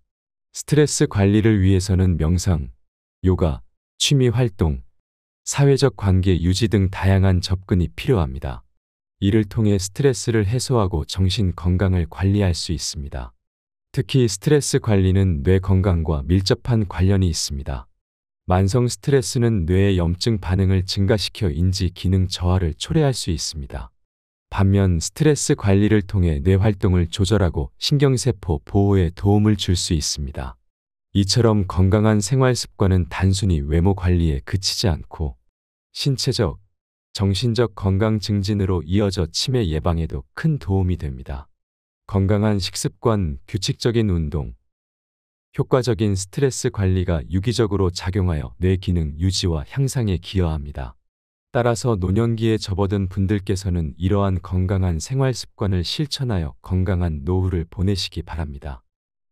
스트레스 관리를 위해서는 명상, 요가, 취미 활동, 사회적 관계 유지 등 다양한 접근이 필요합니다. 이를 통해 스트레스를 해소하고 정신 건강을 관리할 수 있습니다. 특히 스트레스 관리는 뇌 건강과 밀접한 관련이 있습니다. 만성 스트레스는 뇌의 염증 반응을 증가시켜 인지 기능 저하를 초래할 수 있습니다. 반면 스트레스 관리를 통해 뇌 활동을 조절하고 신경세포 보호에 도움을 줄 수 있습니다. 이처럼 건강한 생활 습관은 단순히 외모 관리에 그치지 않고 신체적, 정신적 건강 증진으로 이어져 치매 예방에도 큰 도움이 됩니다. 건강한 식습관, 규칙적인 운동, 효과적인 스트레스 관리가 유기적으로 작용하여 뇌 기능 유지와 향상에 기여합니다. 따라서 노년기에 접어든 분들께서는 이러한 건강한 생활 습관을 실천하여 건강한 노후를 보내시기 바랍니다.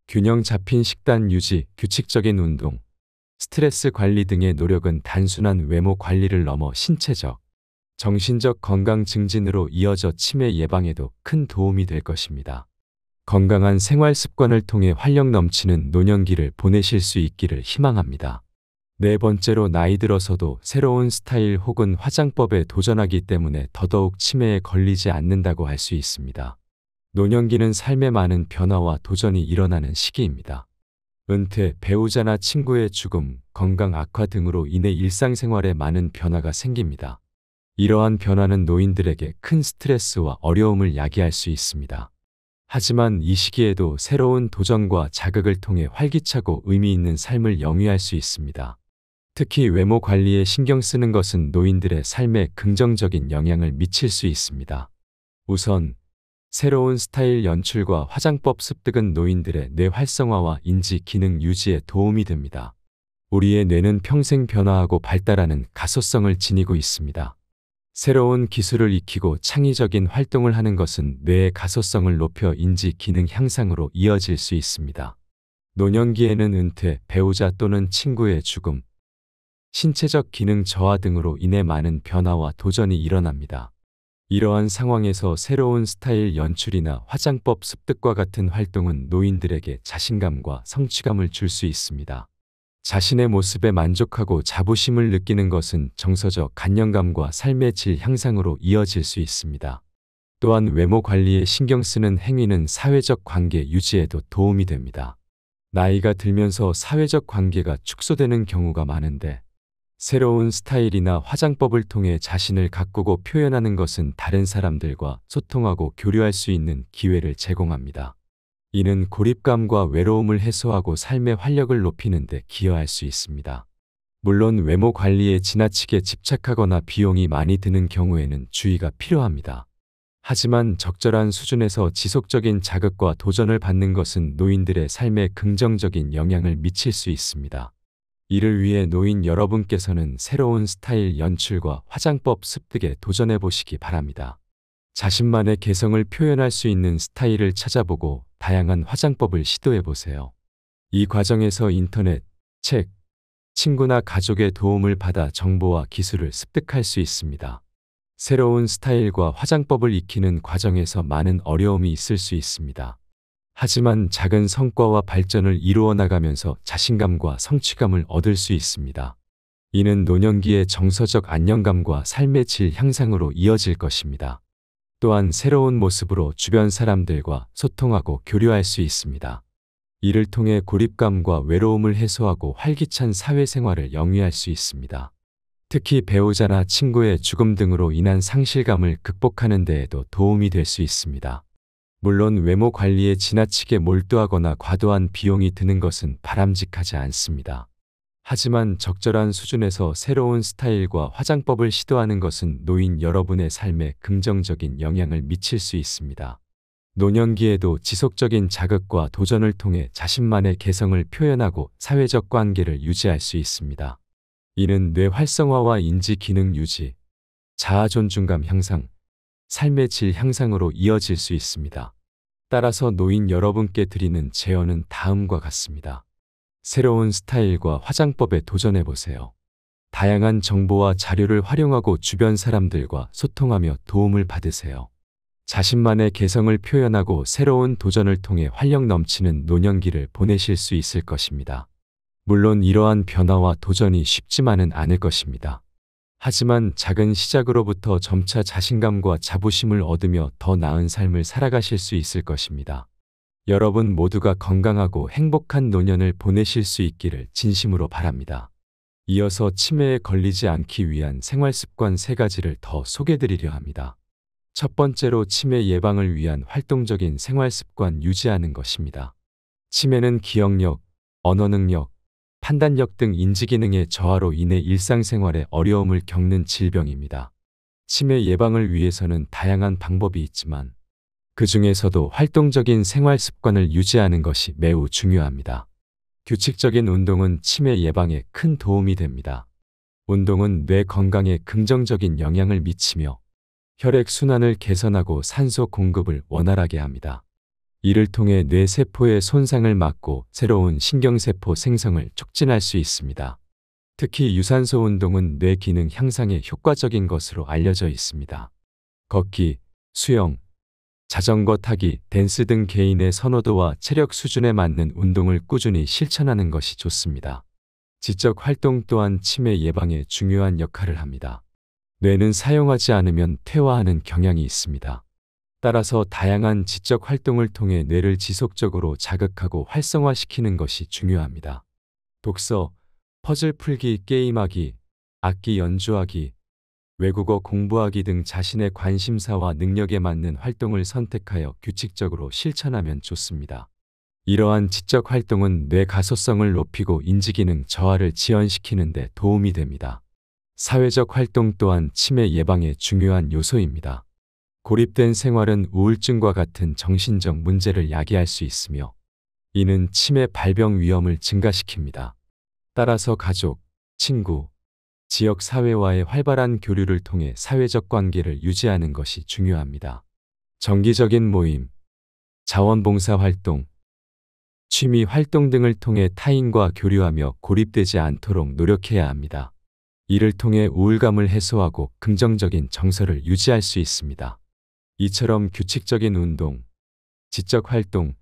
균형 잡힌 식단 유지, 규칙적인 운동, 스트레스 관리 등의 노력은 단순한 외모 관리를 넘어 신체적, 정신적 건강 증진으로 이어져 치매 예방에도 큰 도움이 될 것입니다. 건강한 생활 습관을 통해 활력 넘치는 노년기를 보내실 수 있기를 희망합니다. 네 번째로, 나이 들어서도 새로운 스타일 혹은 화장법에 도전하기 때문에 더더욱 치매에 걸리지 않는다고 할 수 있습니다. 노년기는 삶의 많은 변화와 도전이 일어나는 시기입니다. 은퇴, 배우자나 친구의 죽음, 건강 악화 등으로 인해 일상생활에 많은 변화가 생깁니다. 이러한 변화는 노인들에게 큰 스트레스와 어려움을 야기할 수 있습니다. 하지만 이 시기에도 새로운 도전과 자극을 통해 활기차고 의미 있는 삶을 영위할 수 있습니다. 특히 외모 관리에 신경 쓰는 것은 노인들의 삶에 긍정적인 영향을 미칠 수 있습니다. 우선 새로운 스타일 연출과 화장법 습득은 노인들의 뇌 활성화와 인지 기능 유지에 도움이 됩니다. 우리의 뇌는 평생 변화하고 발달하는 가소성을 지니고 있습니다. 새로운 기술을 익히고 창의적인 활동을 하는 것은 뇌의 가소성을 높여 인지 기능 향상으로 이어질 수 있습니다. 노년기에는 은퇴, 배우자 또는 친구의 죽음, 신체적 기능 저하 등으로 인해 많은 변화와 도전이 일어납니다. 이러한 상황에서 새로운 스타일 연출이나 화장법 습득과 같은 활동은 노인들에게 자신감과 성취감을 줄 수 있습니다. 자신의 모습에 만족하고 자부심을 느끼는 것은 정서적 안정감과 삶의 질 향상으로 이어질 수 있습니다. 또한 외모 관리에 신경 쓰는 행위는 사회적 관계 유지에도 도움이 됩니다. 나이가 들면서 사회적 관계가 축소되는 경우가 많은데, 새로운 스타일이나 화장법을 통해 자신을 가꾸고 표현하는 것은 다른 사람들과 소통하고 교류할 수 있는 기회를 제공합니다. 이는 고립감과 외로움을 해소하고 삶의 활력을 높이는 데 기여할 수 있습니다. 물론 외모 관리에 지나치게 집착하거나 비용이 많이 드는 경우에는 주의가 필요합니다. 하지만 적절한 수준에서 지속적인 자극과 도전을 받는 것은 노인들의 삶에 긍정적인 영향을 미칠 수 있습니다. 이를 위해 노인 여러분께서는 새로운 스타일 연출과 화장법 습득에 도전해 보시기 바랍니다. 자신만의 개성을 표현할 수 있는 스타일을 찾아보고 다양한 화장법을 시도해 보세요. 이 과정에서 인터넷, 책, 친구나 가족의 도움을 받아 정보와 기술을 습득할 수 있습니다. 새로운 스타일과 화장법을 익히는 과정에서 많은 어려움이 있을 수 있습니다. 하지만 작은 성과와 발전을 이루어 나가면서 자신감과 성취감을 얻을 수 있습니다. 이는 노년기의 정서적 안정감과 삶의 질 향상으로 이어질 것입니다. 또한 새로운 모습으로 주변 사람들과 소통하고 교류할 수 있습니다. 이를 통해 고립감과 외로움을 해소하고 활기찬 사회생활을 영위할 수 있습니다. 특히 배우자나 친구의 죽음 등으로 인한 상실감을 극복하는 데에도 도움이 될 수 있습니다. 물론 외모 관리에 지나치게 몰두하거나 과도한 비용이 드는 것은 바람직하지 않습니다. 하지만 적절한 수준에서 새로운 스타일과 화장법을 시도하는 것은 노인 여러분의 삶에 긍정적인 영향을 미칠 수 있습니다. 노년기에도 지속적인 자극과 도전을 통해 자신만의 개성을 표현하고 사회적 관계를 유지할 수 있습니다. 이는 뇌 활성화와 인지 기능 유지, 자아 존중감 향상, 삶의 질 향상으로 이어질 수 있습니다. 따라서 노인 여러분께 드리는 제언은 다음과 같습니다. 새로운 스타일과 화장법에 도전해 보세요. 다양한 정보와 자료를 활용하고 주변 사람들과 소통하며 도움을 받으세요. 자신만의 개성을 표현하고 새로운 도전을 통해 활력 넘치는 노년기를 보내실 수 있을 것입니다. 물론 이러한 변화와 도전이 쉽지만은 않을 것입니다. 하지만 작은 시작으로부터 점차 자신감과 자부심을 얻으며 더 나은 삶을 살아가실 수 있을 것입니다. 여러분 모두가 건강하고 행복한 노년을 보내실 수 있기를 진심으로 바랍니다. 이어서 치매에 걸리지 않기 위한 생활습관 3가지를 더 소개드리려 합니다. 첫 번째로 치매 예방을 위한 활동적인 생활습관 유지하는 것입니다. 치매는 기억력, 언어 능력, 판단력 등 인지기능의 저하로 인해 일상생활에 어려움을 겪는 질병입니다. 치매 예방을 위해서는 다양한 방법이 있지만 그 중에서도 활동적인 생활 습관을 유지하는 것이 매우 중요합니다. 규칙적인 운동은 치매 예방에 큰 도움이 됩니다. 운동은 뇌 건강에 긍정적인 영향을 미치며 혈액순환을 개선하고 산소 공급을 원활하게 합니다. 이를 통해 뇌 세포의 손상을 막고 새로운 신경세포 생성을 촉진할 수 있습니다. 특히 유산소 운동은 뇌 기능 향상에 효과적인 것으로 알려져 있습니다. 걷기, 수영, 자전거 타기, 댄스 등 개인의 선호도와 체력 수준에 맞는 운동을 꾸준히 실천하는 것이 좋습니다. 지적 활동 또한 치매 예방에 중요한 역할을 합니다. 뇌는 사용하지 않으면 퇴화하는 경향이 있습니다. 따라서 다양한 지적 활동을 통해 뇌를 지속적으로 자극하고 활성화시키는 것이 중요합니다. 독서, 퍼즐 풀기, 게임하기, 악기 연주하기, 외국어 공부하기 등 자신의 관심사와 능력에 맞는 활동을 선택하여 규칙적으로 실천하면 좋습니다. 이러한 지적 활동은 뇌 가소성을 높이고 인지기능 저하를 지연시키는 데 도움이 됩니다. 사회적 활동 또한 치매 예방의 중요한 요소입니다. 고립된 생활은 우울증과 같은 정신적 문제를 야기할 수 있으며 이는 치매 발병 위험을 증가시킵니다. 따라서 가족, 친구, 지역 사회와의 활발한 교류를 통해 사회적 관계를 유지하는 것이 중요합니다. 정기적인 모임, 자원봉사 활동, 취미 활동 등을 통해 타인과 교류하며 고립되지 않도록 노력해야 합니다. 이를 통해 우울감을 해소하고 긍정적인 정서를 유지할 수 있습니다. 이처럼 규칙적인 운동, 지적 활동,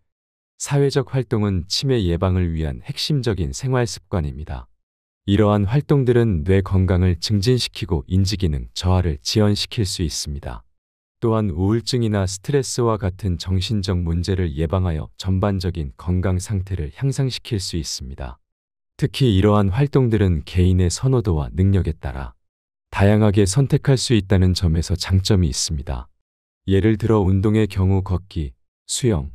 사회적 활동은 치매 예방을 위한 핵심적인 생활 습관입니다. 이러한 활동들은 뇌 건강을 증진시키고 인지기능 저하를 지연시킬 수 있습니다. 또한 우울증이나 스트레스와 같은 정신적 문제를 예방하여 전반적인 건강 상태를 향상시킬 수 있습니다. 특히 이러한 활동들은 개인의 선호도와 능력에 따라 다양하게 선택할 수 있다는 점에서 장점이 있습니다. 예를 들어 운동의 경우 걷기, 수영,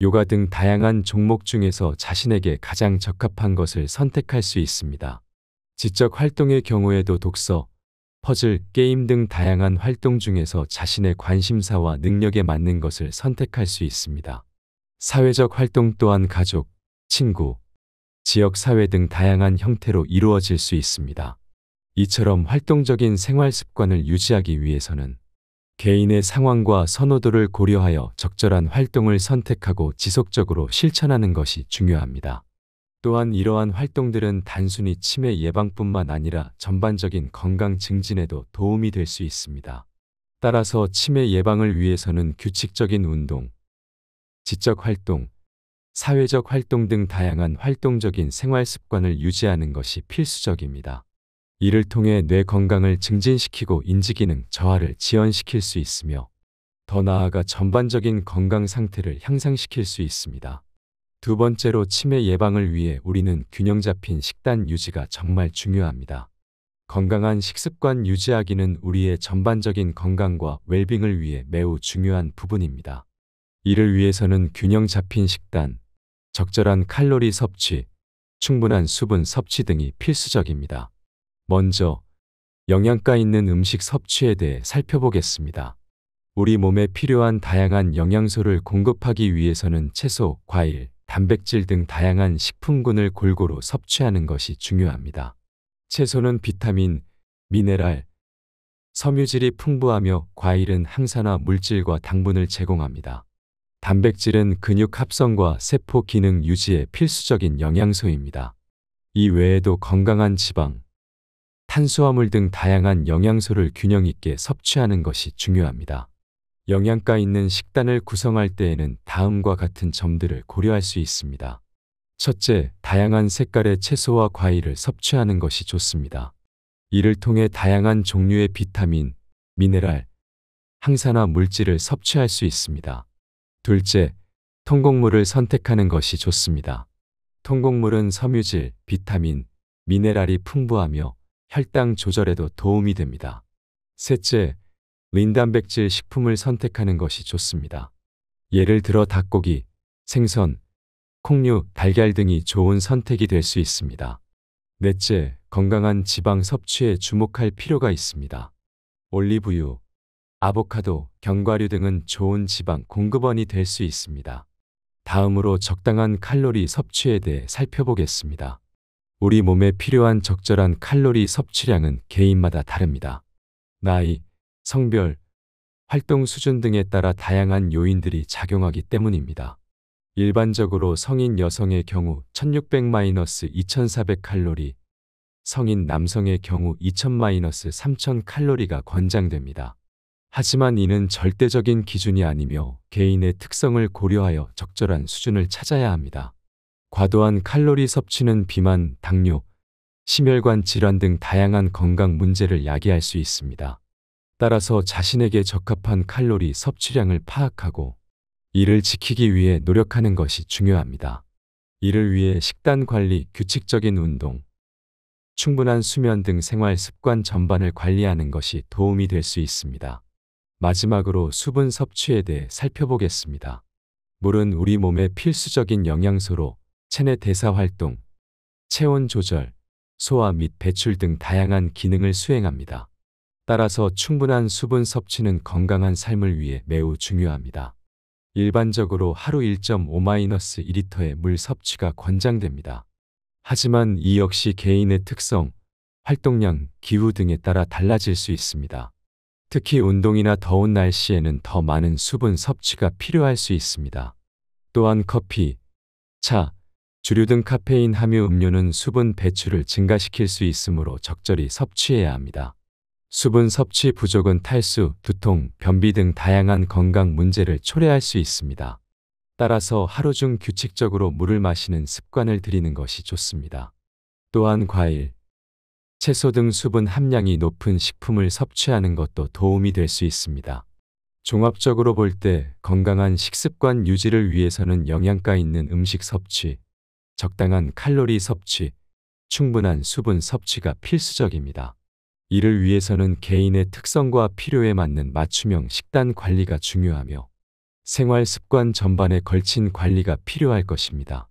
요가 등 다양한 종목 중에서 자신에게 가장 적합한 것을 선택할 수 있습니다. 지적 활동의 경우에도 독서, 퍼즐, 게임 등 다양한 활동 중에서 자신의 관심사와 능력에 맞는 것을 선택할 수 있습니다. 사회적 활동 또한 가족, 친구, 지역사회 등 다양한 형태로 이루어질 수 있습니다. 이처럼 활동적인 생활 습관을 유지하기 위해서는 개인의 상황과 선호도를 고려하여 적절한 활동을 선택하고 지속적으로 실천하는 것이 중요합니다. 또한 이러한 활동들은 단순히 치매 예방뿐만 아니라 전반적인 건강 증진에도 도움이 될 수 있습니다. 따라서 치매 예방을 위해서는 규칙적인 운동, 지적 활동, 사회적 활동 등 다양한 활동적인 생활 습관을 유지하는 것이 필수적입니다. 이를 통해 뇌 건강을 증진시키고 인지기능 저하를 지연시킬 수 있으며 더 나아가 전반적인 건강 상태를 향상시킬 수 있습니다. 두 번째로 치매 예방을 위해 우리는 균형 잡힌 식단 유지가 정말 중요합니다. 건강한 식습관 유지하기는 우리의 전반적인 건강과 웰빙을 위해 매우 중요한 부분입니다. 이를 위해서는 균형 잡힌 식단, 적절한 칼로리 섭취, 충분한 수분 섭취 등이 필수적입니다. 먼저 영양가 있는 음식 섭취에 대해 살펴보겠습니다. 우리 몸에 필요한 다양한 영양소를 공급하기 위해서는 채소, 과일, 단백질 등 다양한 식품군을 골고루 섭취하는 것이 중요합니다. 채소는 비타민, 미네랄, 섬유질이 풍부하며 과일은 항산화 물질과 당분을 제공합니다. 단백질은 근육 합성과 세포 기능 유지에 필수적인 영양소입니다. 이 외에도 건강한 지방, 탄수화물 등 다양한 영양소를 균형 있게 섭취하는 것이 중요합니다. 영양가 있는 식단을 구성할 때에는 다음과 같은 점들을 고려할 수 있습니다. 첫째, 다양한 색깔의 채소와 과일을 섭취하는 것이 좋습니다. 이를 통해 다양한 종류의 비타민, 미네랄, 항산화 물질을 섭취할 수 있습니다. 둘째, 통곡물을 선택하는 것이 좋습니다. 통곡물은 섬유질, 비타민, 미네랄이 풍부하며 혈당 조절에도 도움이 됩니다. 셋째, 린단백질 식품을 선택하는 것이 좋습니다. 예를 들어 닭고기, 생선, 콩류, 달걀 등이 좋은 선택이 될 수 있습니다. 넷째, 건강한 지방 섭취에 주목할 필요가 있습니다. 올리브유, 아보카도, 견과류 등은 좋은 지방 공급원이 될 수 있습니다. 다음으로 적당한 칼로리 섭취에 대해 살펴보겠습니다. 우리 몸에 필요한 적절한 칼로리 섭취량은 개인마다 다릅니다. 나이, 성별, 활동 수준 등에 따라 다양한 요인들이 작용하기 때문입니다. 일반적으로 성인 여성의 경우 1600-2400칼로리, 성인 남성의 경우 2000-3000칼로리가 권장됩니다. 하지만 이는 절대적인 기준이 아니며 개인의 특성을 고려하여 적절한 수준을 찾아야 합니다. 과도한 칼로리 섭취는 비만, 당뇨, 심혈관 질환 등 다양한 건강 문제를 야기할 수 있습니다. 따라서 자신에게 적합한 칼로리 섭취량을 파악하고 이를 지키기 위해 노력하는 것이 중요합니다. 이를 위해 식단 관리, 규칙적인 운동, 충분한 수면 등 생활 습관 전반을 관리하는 것이 도움이 될 수 있습니다. 마지막으로 수분 섭취에 대해 살펴보겠습니다. 물은 우리 몸의 필수적인 영양소로 체내 대사 활동, 체온 조절, 소화 및 배출 등 다양한 기능을 수행합니다. 따라서 충분한 수분 섭취는 건강한 삶을 위해 매우 중요합니다. 일반적으로 하루 1.5-2리터의 물 섭취가 권장됩니다. 하지만 이 역시 개인의 특성, 활동량, 기후 등에 따라 달라질 수 있습니다. 특히 운동이나 더운 날씨에는 더 많은 수분 섭취가 필요할 수 있습니다. 또한 커피, 차, 주류 등 카페인 함유 음료는 수분 배출을 증가시킬 수 있으므로 적절히 섭취해야 합니다. 수분 섭취 부족은 탈수, 두통, 변비 등 다양한 건강 문제를 초래할 수 있습니다. 따라서 하루 중 규칙적으로 물을 마시는 습관을 들이는 것이 좋습니다. 또한 과일, 채소 등 수분 함량이 높은 식품을 섭취하는 것도 도움이 될 수 있습니다. 종합적으로 볼 때 건강한 식습관 유지를 위해서는 영양가 있는 음식 섭취, 적당한 칼로리 섭취, 충분한 수분 섭취가 필수적입니다. 이를 위해서는 개인의 특성과 필요에 맞는 맞춤형 식단 관리가 중요하며 생활 습관 전반에 걸친 관리가 필요할 것입니다.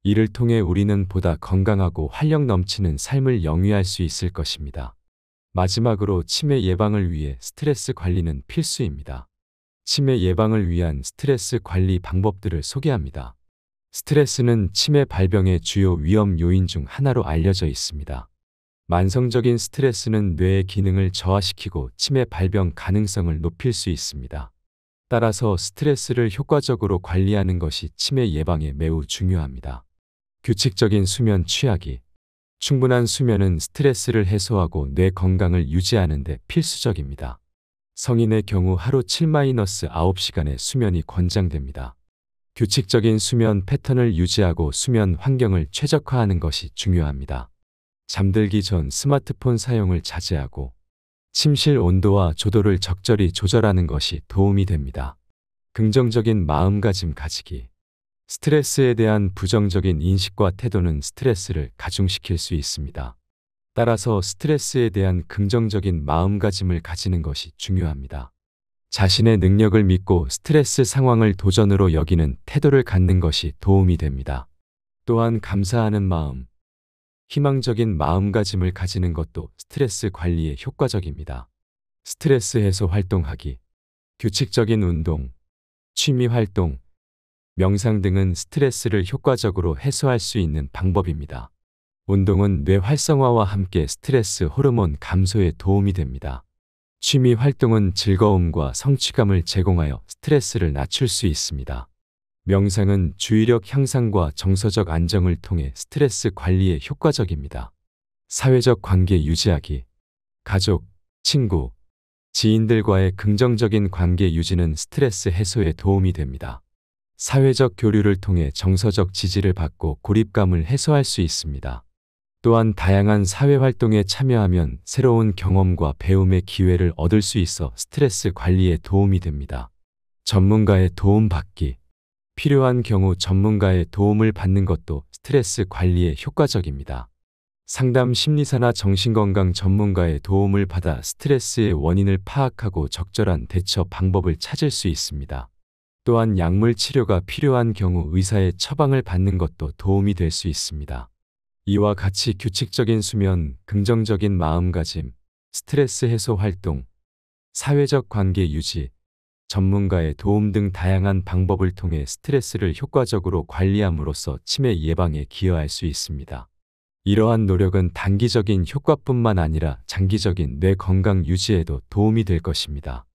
이를 통해 우리는 보다 건강하고 활력 넘치는 삶을 영위할 수 있을 것입니다. 마지막으로 치매 예방을 위해 스트레스 관리는 필수입니다. 치매 예방을 위한 스트레스 관리 방법들을 소개합니다. 스트레스는 치매 발병의 주요 위험 요인 중 하나로 알려져 있습니다. 만성적인 스트레스는 뇌의 기능을 저하시키고 치매 발병 가능성을 높일 수 있습니다. 따라서 스트레스를 효과적으로 관리하는 것이 치매 예방에 매우 중요합니다. 규칙적인 수면 취하기. 충분한 수면은 스트레스를 해소하고 뇌 건강을 유지하는 데 필수적입니다. 성인의 경우 하루 7-9시간의 수면이 권장됩니다. 규칙적인 수면 패턴을 유지하고 수면 환경을 최적화하는 것이 중요합니다. 잠들기 전 스마트폰 사용을 자제하고 침실 온도와 조도를 적절히 조절하는 것이 도움이 됩니다. 긍정적인 마음가짐 가지기. 스트레스에 대한 부정적인 인식과 태도는 스트레스를 가중시킬 수 있습니다. 따라서 스트레스에 대한 긍정적인 마음가짐을 가지는 것이 중요합니다. 자신의 능력을 믿고 스트레스 상황을 도전으로 여기는 태도를 갖는 것이 도움이 됩니다. 또한 감사하는 마음, 희망적인 마음가짐을 가지는 것도 스트레스 관리에 효과적입니다. 스트레스 해소 활동하기, 규칙적인 운동, 취미 활동, 명상 등은 스트레스를 효과적으로 해소할 수 있는 방법입니다. 운동은 뇌 활성화와 함께 스트레스 호르몬 감소에 도움이 됩니다. 취미 활동은 즐거움과 성취감을 제공하여 스트레스를 낮출 수 있습니다. 명상은 주의력 향상과 정서적 안정을 통해 스트레스 관리에 효과적입니다. 사회적 관계 유지하기. 가족, 친구, 지인들과의 긍정적인 관계 유지는 스트레스 해소에 도움이 됩니다. 사회적 교류를 통해 정서적 지지를 받고 고립감을 해소할 수 있습니다. 또한 다양한 사회활동에 참여하면 새로운 경험과 배움의 기회를 얻을 수 있어 스트레스 관리에 도움이 됩니다. 전문가의 도움 받기. 필요한 경우 전문가의 도움을 받는 것도 스트레스 관리에 효과적입니다. 상담 심리사나 정신건강 전문가의 도움을 받아 스트레스의 원인을 파악하고 적절한 대처 방법을 찾을 수 있습니다. 또한 약물 치료가 필요한 경우 의사의 처방을 받는 것도 도움이 될 수 있습니다. 이와 같이 규칙적인 수면, 긍정적인 마음가짐, 스트레스 해소 활동, 사회적 관계 유지, 전문가의 도움 등 다양한 방법을 통해 스트레스를 효과적으로 관리함으로써 치매 예방에 기여할 수 있습니다. 이러한 노력은 단기적인 효과뿐만 아니라 장기적인 뇌 건강 유지에도 도움이 될 것입니다.